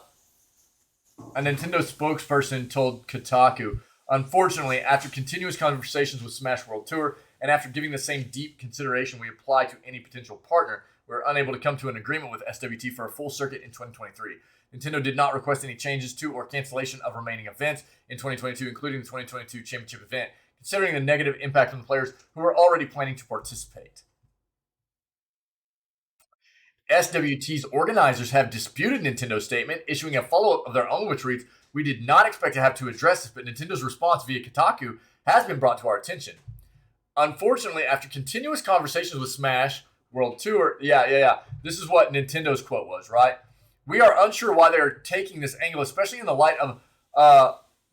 [SPEAKER 1] Nintendo spokesperson told Kotaku, unfortunately, after continuous conversations with Smash World Tour and after giving the same deep consideration we apply to any potential partner, we're unable to come to an agreement with SWT for a full circuit in 2023. Nintendo did not request any changes to or cancellation of remaining events in 2022, including the 2022 championship event, considering the negative impact on the players who are already planning to participate. SWT's organizers have disputed Nintendo's statement, issuing a follow-up of their own which reads, "We did not expect to have to address this, but Nintendo's response via Kotaku has been brought to our attention. Unfortunately, after continuous conversations with Smash World Tour," this is what Nintendo's quote was, right? "We are unsure why they are taking this angle, especially in the light of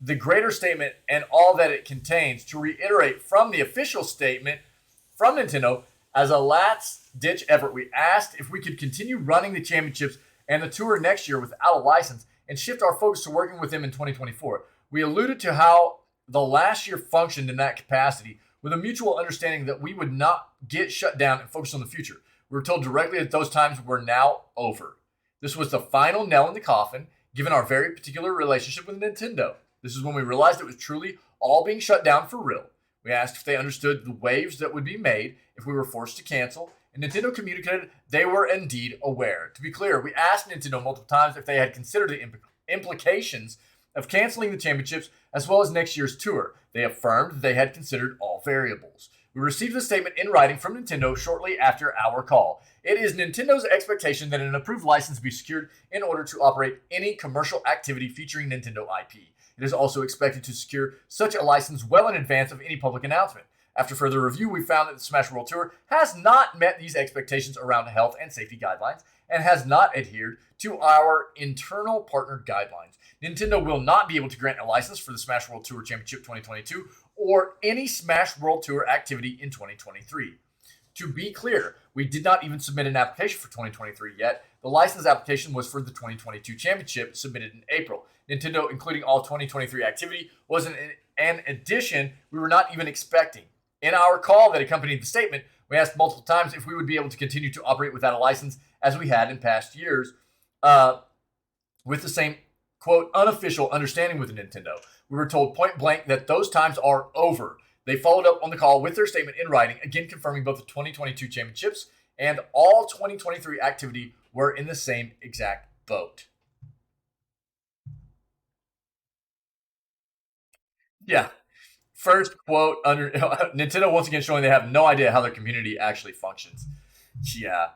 [SPEAKER 1] the greater statement and all that it contains. To reiterate from the official statement from Nintendo, as a last-ditch effort, we asked if we could continue running the championships and the tour next year without a license and shift our focus to working with them in 2024. We alluded to how the last year functioned in that capacity with a mutual understanding that we would not get shut down and focus on the future. We were told directly that those times were now over. This was the final nail in the coffin, given our very particular relationship with Nintendo. This is when we realized it was truly all being shut down for real. We asked if they understood the waves that would be made if we were forced to cancel, and Nintendo communicated they were indeed aware. To be clear, we asked Nintendo multiple times if they had considered the implications of canceling the championships as well as next year's tour. They affirmed they had considered all variables. We received the statement in writing from Nintendo shortly after our call. It is Nintendo's expectation that an approved license be secured in order to operate any commercial activity featuring Nintendo IP. It is also expected to secure such a license well in advance of any public announcement. After further review, we found that the Smash World Tour has not met these expectations around health and safety guidelines and has not adhered to our internal partner guidelines. Nintendo will not be able to grant a license for the Smash World Tour Championship 2022 or any Smash World Tour activity in 2023. To be clear, we did not even submit an application for 2023 yet. The license application was for the 2022 championship submitted in April. Nintendo, including all 2023 activity, was an addition we were not even expecting. In our call that accompanied the statement, we asked multiple times if we would be able to continue to operate without a license as we had in past years, with the same, quote, unofficial understanding with Nintendo. We were told point blank that those times are over. They followed up on the call with their statement in writing, again confirming both the 2022 championships and all 2023 activity were in the same exact boat. Yeah. First quote under Nintendo once again showing they have no idea how their community actually functions. Yeah.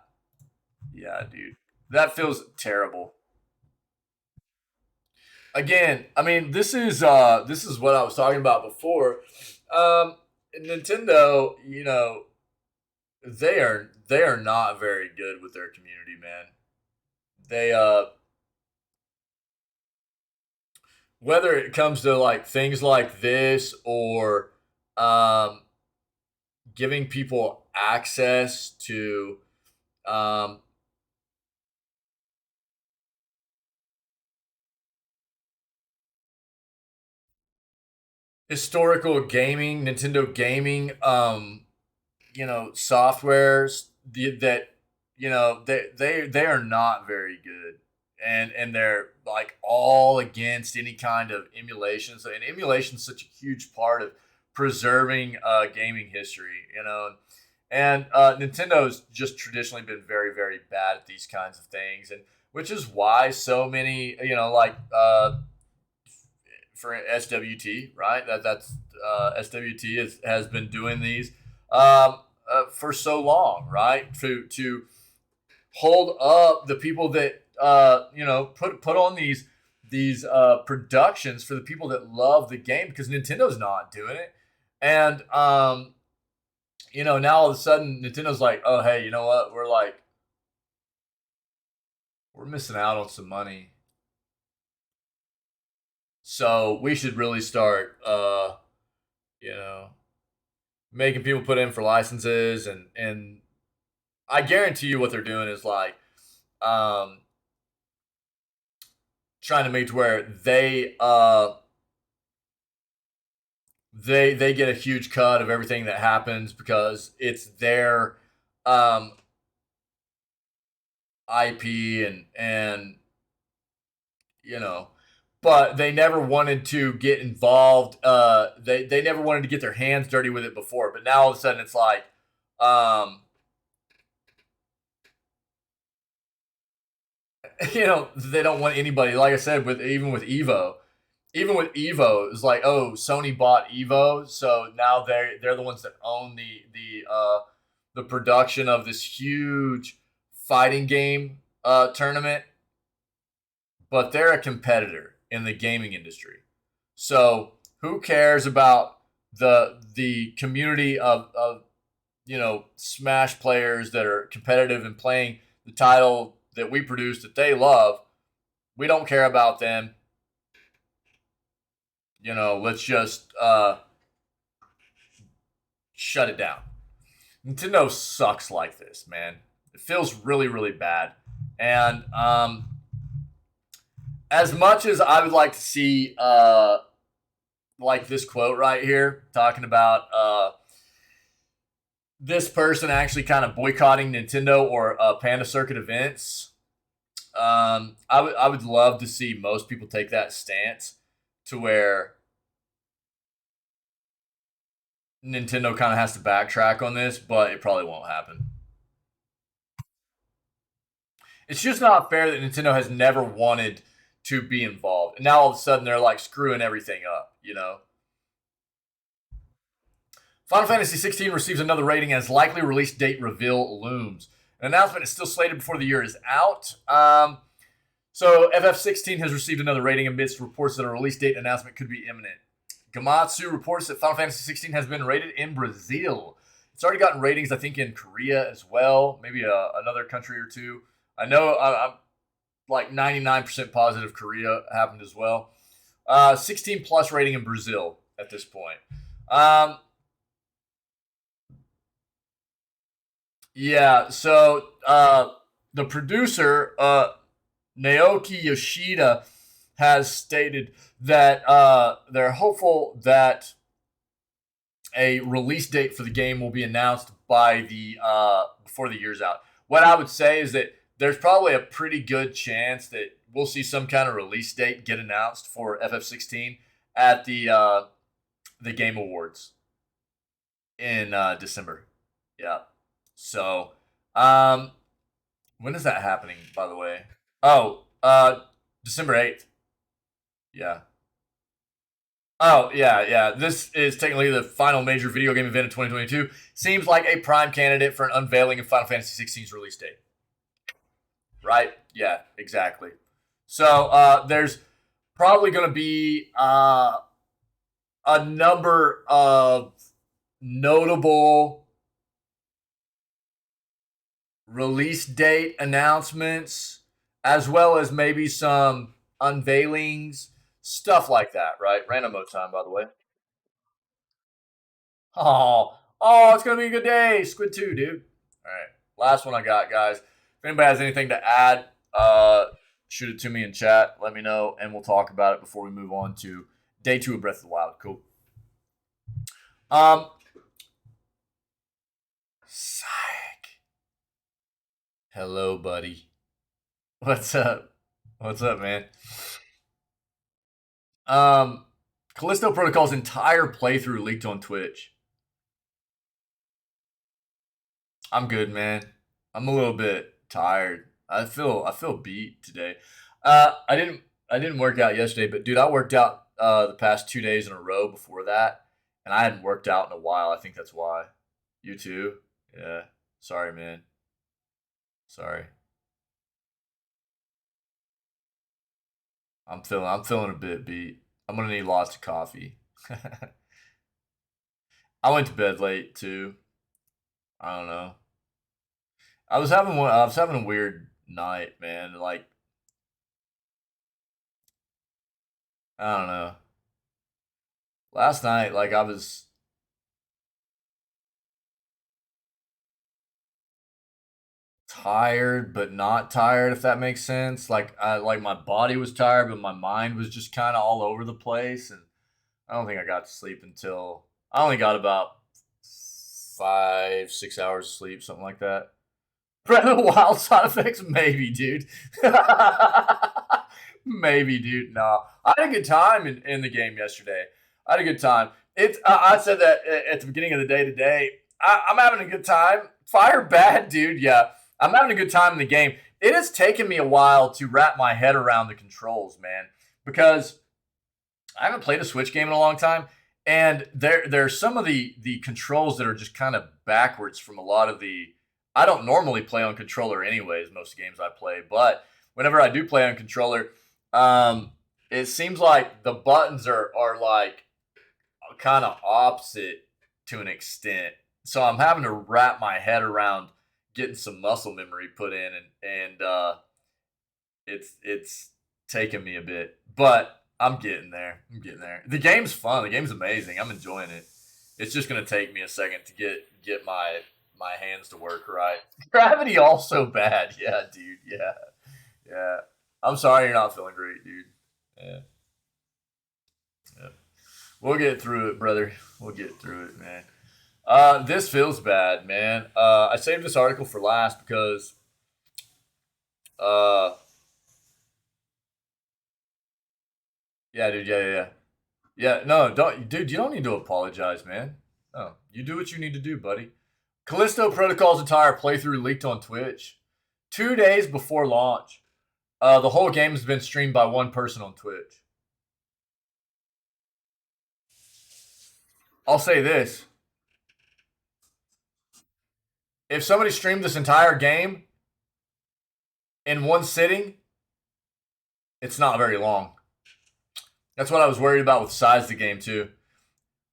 [SPEAKER 1] Yeah, dude. That feels terrible. Again, I mean, this is what I was talking about before. Nintendo, you know, they are not very good with their community, man. They whether it comes to like things like this or giving people access to historical gaming, Nintendo gaming, you know, softwares that you know they are not very good, and they're like all against any kind of emulation. So, and emulation is such a huge part of preserving gaming history, you know. And Nintendo's just traditionally been very, very bad at these kinds of things, and which is why so many, you know, like for SWT, right? That's SWT has been doing these for so long, right? To hold up the people that you know put on these productions for the people that love the game, because Nintendo's not doing it, and you know, now all of a sudden Nintendo's like, oh hey, you know what? We're missing out on some money. So we should really start, you know, making people put in for licenses, and I guarantee you what they're doing is like, trying to make to where they get a huge cut of everything that happens because it's their IP and you know. But they never wanted to get involved. They never wanted to get their hands dirty with it before. But now all of a sudden it's like, you know, they don't want anybody. Like I said, even with Evo, it's like, oh, Sony bought Evo, so now they're the ones that own the production of this huge fighting game tournament. But they're a competitor in the gaming industry. So who cares about the community of you know, Smash players that are competitive and playing the title that we produce that they love? We don't care about them. You know, let's just shut it down. Nintendo sucks like this, man. It feels really, really bad. And as much as I would like to see, like this quote right here, talking about this person actually kind of boycotting Nintendo or Panda Circuit events, I would love to see most people take that stance to where Nintendo kind of has to backtrack on this, but it probably won't happen. It's just not fair that Nintendo has never wanted to be involved. And now all of a sudden they're like screwing everything up, you know? Final Fantasy 16 receives another rating as likely release date reveal looms. An announcement is still slated before the year is out. So FF16 has received another rating amidst reports that a release date announcement could be imminent. Gamatsu reports that Final Fantasy 16 has been rated in Brazil. It's already gotten ratings, I think, in Korea as well. Maybe another country or two. I know I'm like 99% positive Korea happened as well. 16 plus rating in Brazil at this point. Yeah, so the producer, Naoki Yoshida, has stated that they're hopeful that a release date for the game will be announced by the before the year's out. What I would say is that there's probably a pretty good chance that we'll see some kind of release date get announced for FF16 at the Game Awards in December. Yeah. So, when is that happening, by the way? Oh, December 8th. Yeah. Oh, yeah. This is technically the final major video game event of 2022. Seems like a prime candidate for an unveiling of Final Fantasy XVI's release date. Right? Yeah, exactly. So, there's probably going to be a number of notable release date announcements, as well as maybe some unveilings, stuff like that, right? Random mode time, by the way. Oh, it's going to be a good day. Squid 2, dude. All right. Last one I got, guys. If anybody has anything to add, shoot it to me in chat. Let me know, and we'll talk about it before we move on to day 2 of Breath of the Wild. Cool. Psych. Hello, buddy. What's up? What's up, man? Callisto Protocol's entire playthrough leaked on Twitch. I'm good, man. I'm a little bit tired. I feel beat today. I didn't work out yesterday, but dude, I worked out the past 2 days in a row before that, and I hadn't worked out in a while. I think that's why. You too? Yeah. Sorry, man. Sorry. I'm feeling a bit beat. I'm gonna need lots of coffee. I went to bed late too. I don't know. I was having a weird night, man. Like, I don't know. Last night, like, I was tired but not tired, if that makes sense. Like, my body was tired, but my mind was just kind of all over the place, and I don't think I got to sleep until I only got about 5-6 hours of sleep, something like that. Breath of the Wild side effects, maybe, dude. Maybe, dude. No, I had a good time in the game yesterday. I had a good time. I said that at the beginning of the day today. I'm having a good time. Fire bad, dude. Yeah. I'm having a good time in the game. It has taken me a while to wrap my head around the controls, man, because I haven't played a Switch game in a long time, and there's some of the controls that are just kind of backwards from a lot of the. I don't normally play on controller anyways, most games I play, but whenever I do play on controller, it seems like the buttons are like kind of opposite to an extent. So I'm having to wrap my head around getting some muscle memory put in, and it's taken me a bit, but I'm getting there. The game's fun. The game's amazing. I'm enjoying it. It's just gonna take me a second to get my hands to work right. Gravity also bad. Yeah, dude. Yeah. I'm sorry you're not feeling great, dude. Yeah. We'll get through it, brother. We'll get through it, man. This feels bad, man. I saved this article for last because yeah, dude, yeah. Yeah, no, dude, you don't need to apologize, man. No, you do what you need to do, buddy. Callisto Protocol's entire playthrough leaked on Twitch 2 days before launch. The whole game has been streamed by one person on Twitch. I'll say this. If somebody streamed this entire game in one sitting, it's not very long. That's what I was worried about with the size of the game, too.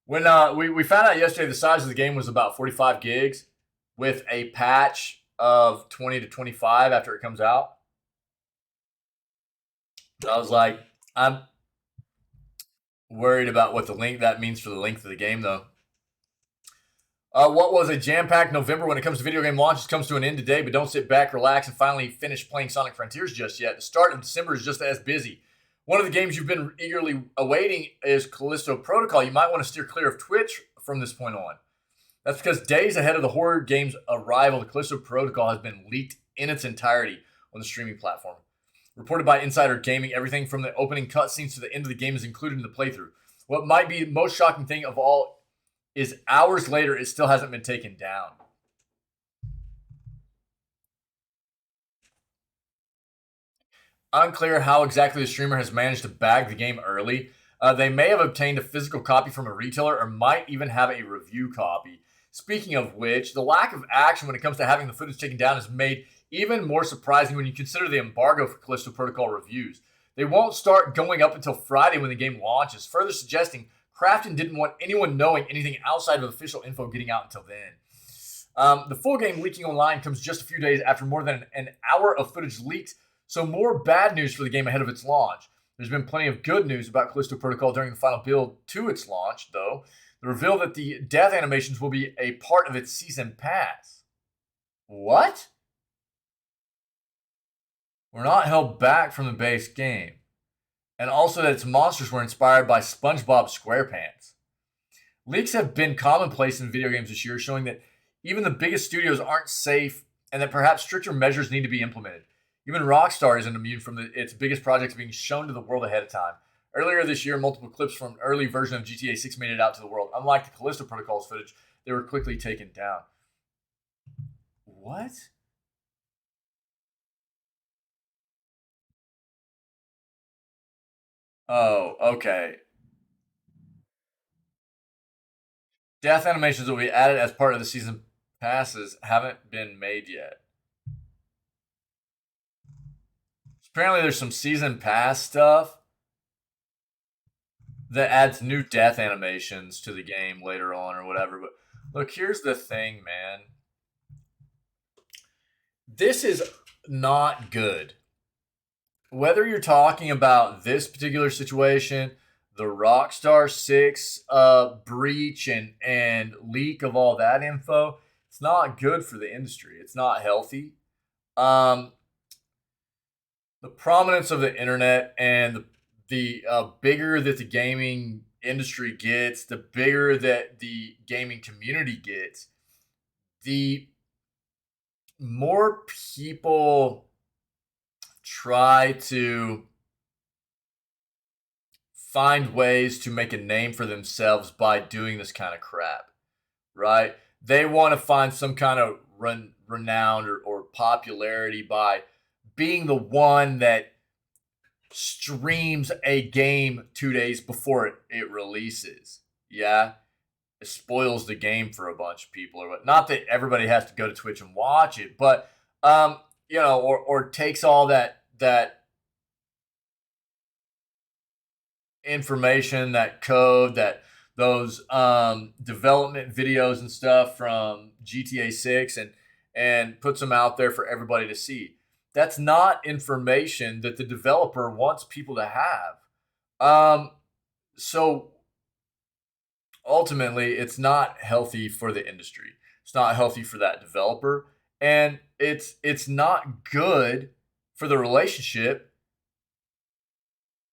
[SPEAKER 1] When we found out yesterday the size of the game was about 45 gigs with a patch of 20 to 25 after it comes out. I was like, I'm worried about what that means for the length of the game, though. What was a jam-packed November when it comes to video game launches comes to an end today, but don't sit back, relax, and finally finish playing Sonic Frontiers just yet. The start of December is just as busy. One of the games you've been eagerly awaiting is Callisto Protocol. You might want to steer clear of Twitch from this point on. That's because days ahead of the horror game's arrival, the Callisto Protocol has been leaked in its entirety on the streaming platform. Reported by Insider Gaming, everything from the opening cutscenes to the end of the game is included in the playthrough. What might be the most shocking thing of all is hours later, it still hasn't been taken down. Unclear how exactly the streamer has managed to bag the game early. They may have obtained a physical copy from a retailer or might even have a review copy. Speaking of which, the lack of action when it comes to having the footage taken down is made even more surprising when you consider the embargo for Callisto Protocol reviews. They won't start going up until Friday when the game launches, further suggesting Krafton didn't want anyone knowing anything outside of official info getting out until then. The full game leaking online comes just a few days after more than an hour of footage leaks, so more bad news for the game ahead of its launch. There's been plenty of good news about Callisto Protocol during the final build to its launch, though. The reveal that the death animations will be a part of its season pass. What? We're not held back from the base game. And also that its monsters were inspired by SpongeBob SquarePants. Leaks have been commonplace in video games this year, showing that even the biggest studios aren't safe and that perhaps stricter measures need to be implemented. Even Rockstar isn't immune from its biggest projects being shown to the world ahead of time. Earlier this year, multiple clips from an early version of GTA 6 made it out to the world. Unlike the Callisto Protocol's footage, they were quickly taken down. What? Oh, okay. Death animations that we added as part of the season passes haven't been made yet. Apparently there's some season pass stuff that adds new death animations to the game later on or whatever. But look, here's the thing, man. This is not good. Whether you're talking about this particular situation, the Rockstar 6 breach and leak of all that info, it's not good for the industry. It's not healthy. The prominence of the internet and the bigger that the gaming industry gets, the bigger that the gaming community gets, the more people try to find ways to make a name for themselves by doing this kind of crap, right? They want to find some kind of renown or popularity by being the one that streams a game 2 days before it releases. Yeah, it spoils the game for a bunch of people, or what. Not that everybody has to go to Twitch and watch it, but you know, or takes all that information, that code, those development videos and stuff from GTA 6 and puts them out there for everybody to see. That's not information that the developer wants people to have. So ultimately, it's not healthy for the industry. It's not healthy for that developer, and it's not good for the relationship.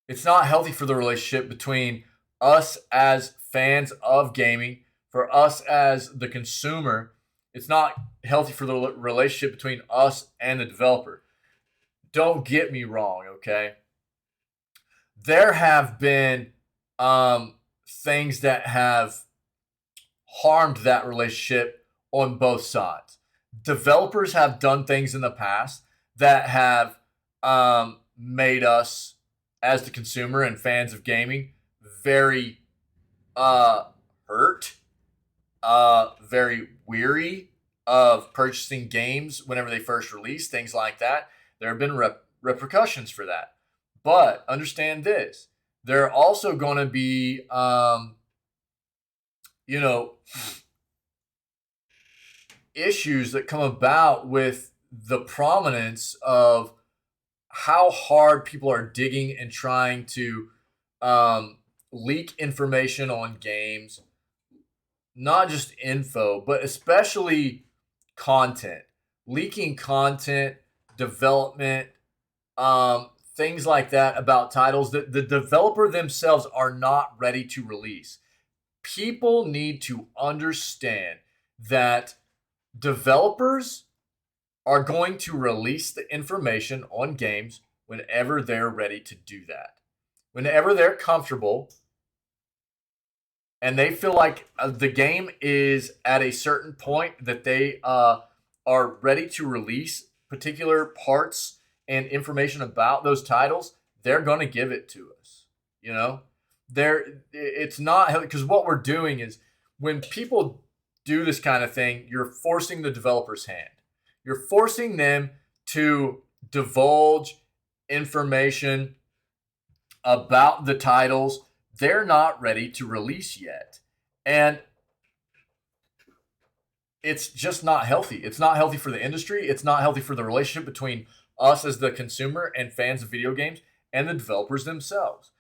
[SPEAKER 1] It's not healthy for the relationship between us as fans of gaming, for us as the consumer. It's not healthy for the relationship between us and the developer. Don't get me wrong, okay? There have been things that have harmed that relationship on both sides. Developers have done things in the past that have made us, as the consumer and fans of gaming, very hurt, very weary of purchasing games whenever they first release, things like that. There have been repercussions for that. But understand this. There are also going to be, issues that come about with the prominence of how hard people are digging and trying to leak information on games, not just info, but especially content, leaking content, development, things like that about titles that the developer themselves are not ready to release. People need to understand that developers are going to release the information on games whenever they're ready to do that. Whenever they're comfortable and they feel like the game is at a certain point that they are ready to release particular parts and information about those titles, they're going to give it to us. It's not, because what we're doing is, when people do this kind of thing, you're forcing the developer's hand. You're forcing them to divulge information about the titles they're not ready to release yet. And it's just not healthy. It's not healthy for the industry. It's not healthy for the relationship between us as the consumer and fans of video games and the developers themselves.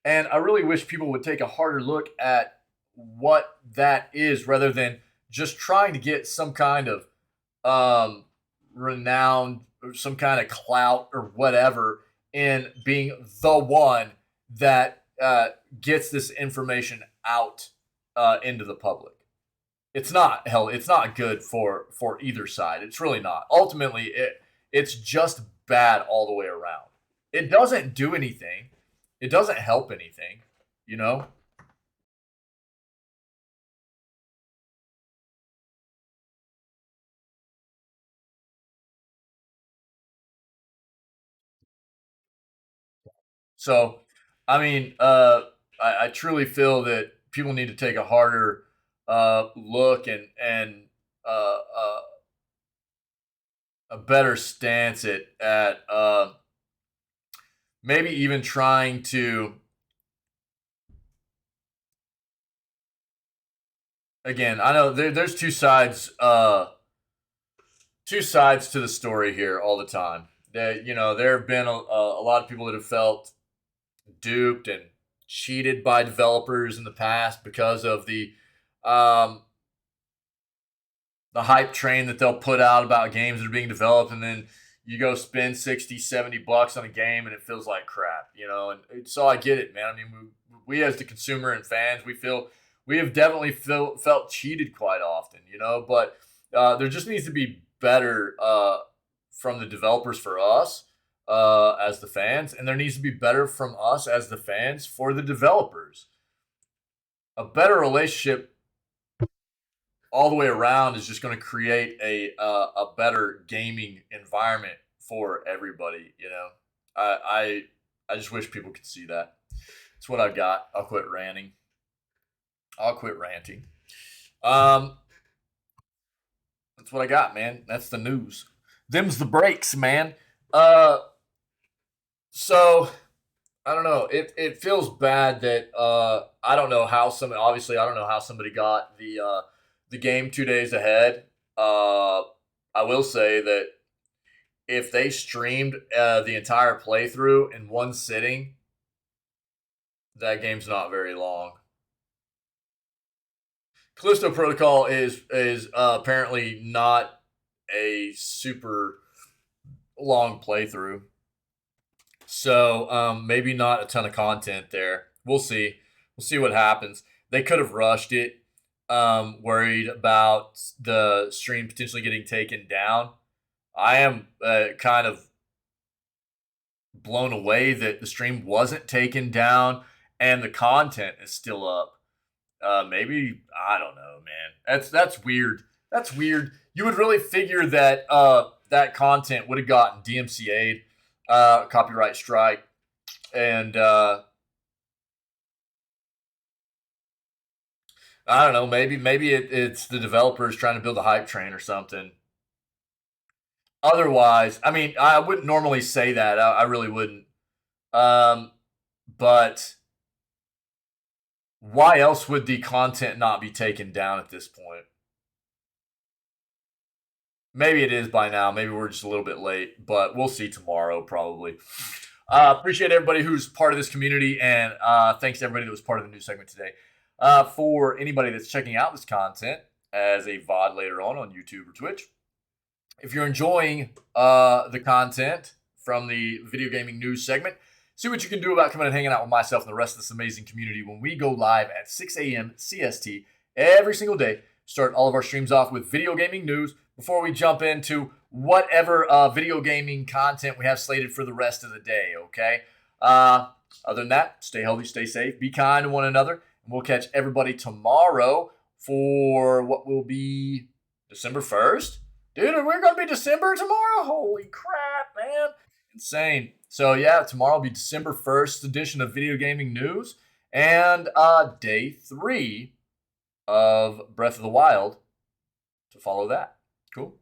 [SPEAKER 1] And I really wish people would take a harder look at what that is, rather than just trying to get some kind of renown or some kind of clout or whatever in being the one that gets this information out into the public. It's not good for either side. It's really not. Ultimately, it's just bad all the way around. It doesn't do anything. It doesn't help anything, So, I mean, I truly feel that people need to take a harder look and a better stance at maybe even trying to, again, I know there's two sides to the story here all the time. That, there have been a lot of people that have felt duped and cheated by developers in the past because of the hype train that they'll put out about games that are being developed, and then you go spend $60-$70 on a game and it feels like crap, and so I get it, man. I mean, we as the consumer and fans, we have definitely felt cheated quite often, but there just needs to be better from the developers for us as the fans, and there needs to be better from us as the fans for the developers. A better relationship all the way around is just going to create a better gaming environment for everybody. I just wish people could see that. That's what I've got. I'll quit ranting. That's what I got, man. That's the news. Them's the breaks, man. So I don't know. It feels bad that I don't know how somebody got the game 2 days ahead. I will say that if they streamed the entire playthrough in one sitting, that game's not very long. Callisto Protocol is apparently not a super long playthrough. So maybe not a ton of content there. We'll see. We'll see what happens. They could have rushed it, worried about the stream potentially getting taken down. I am kind of blown away that the stream wasn't taken down and the content is still up. Maybe, I don't know, man. That's weird. You would really figure that that content would have gotten DMCA'd copyright strike. And I don't know, maybe it's the developers trying to build a hype train or something. Otherwise, I mean, I wouldn't normally say that. I really wouldn't. But why else would the content not be taken down at this point? Maybe it is by now. Maybe we're just a little bit late, but we'll see tomorrow probably. Appreciate everybody who's part of this community, and thanks to everybody that was part of the new segment today. For anybody that's checking out this content as a VOD later on YouTube or Twitch, if you're enjoying the content from the video gaming news segment, see what you can do about coming and hanging out with myself and the rest of this amazing community when we go live at 6 a.m. CST every single day. Start all of our streams off with video gaming news before we jump into whatever video gaming content we have slated for the rest of the day, okay? Other than that, stay healthy, stay safe, be kind to one another, and we'll catch everybody tomorrow for what will be December 1st. Dude, we're going to be December tomorrow? Holy crap, man. Insane. So, yeah, tomorrow will be December 1st edition of Video Gaming News and day 3 of Breath of the Wild to follow that. Cool.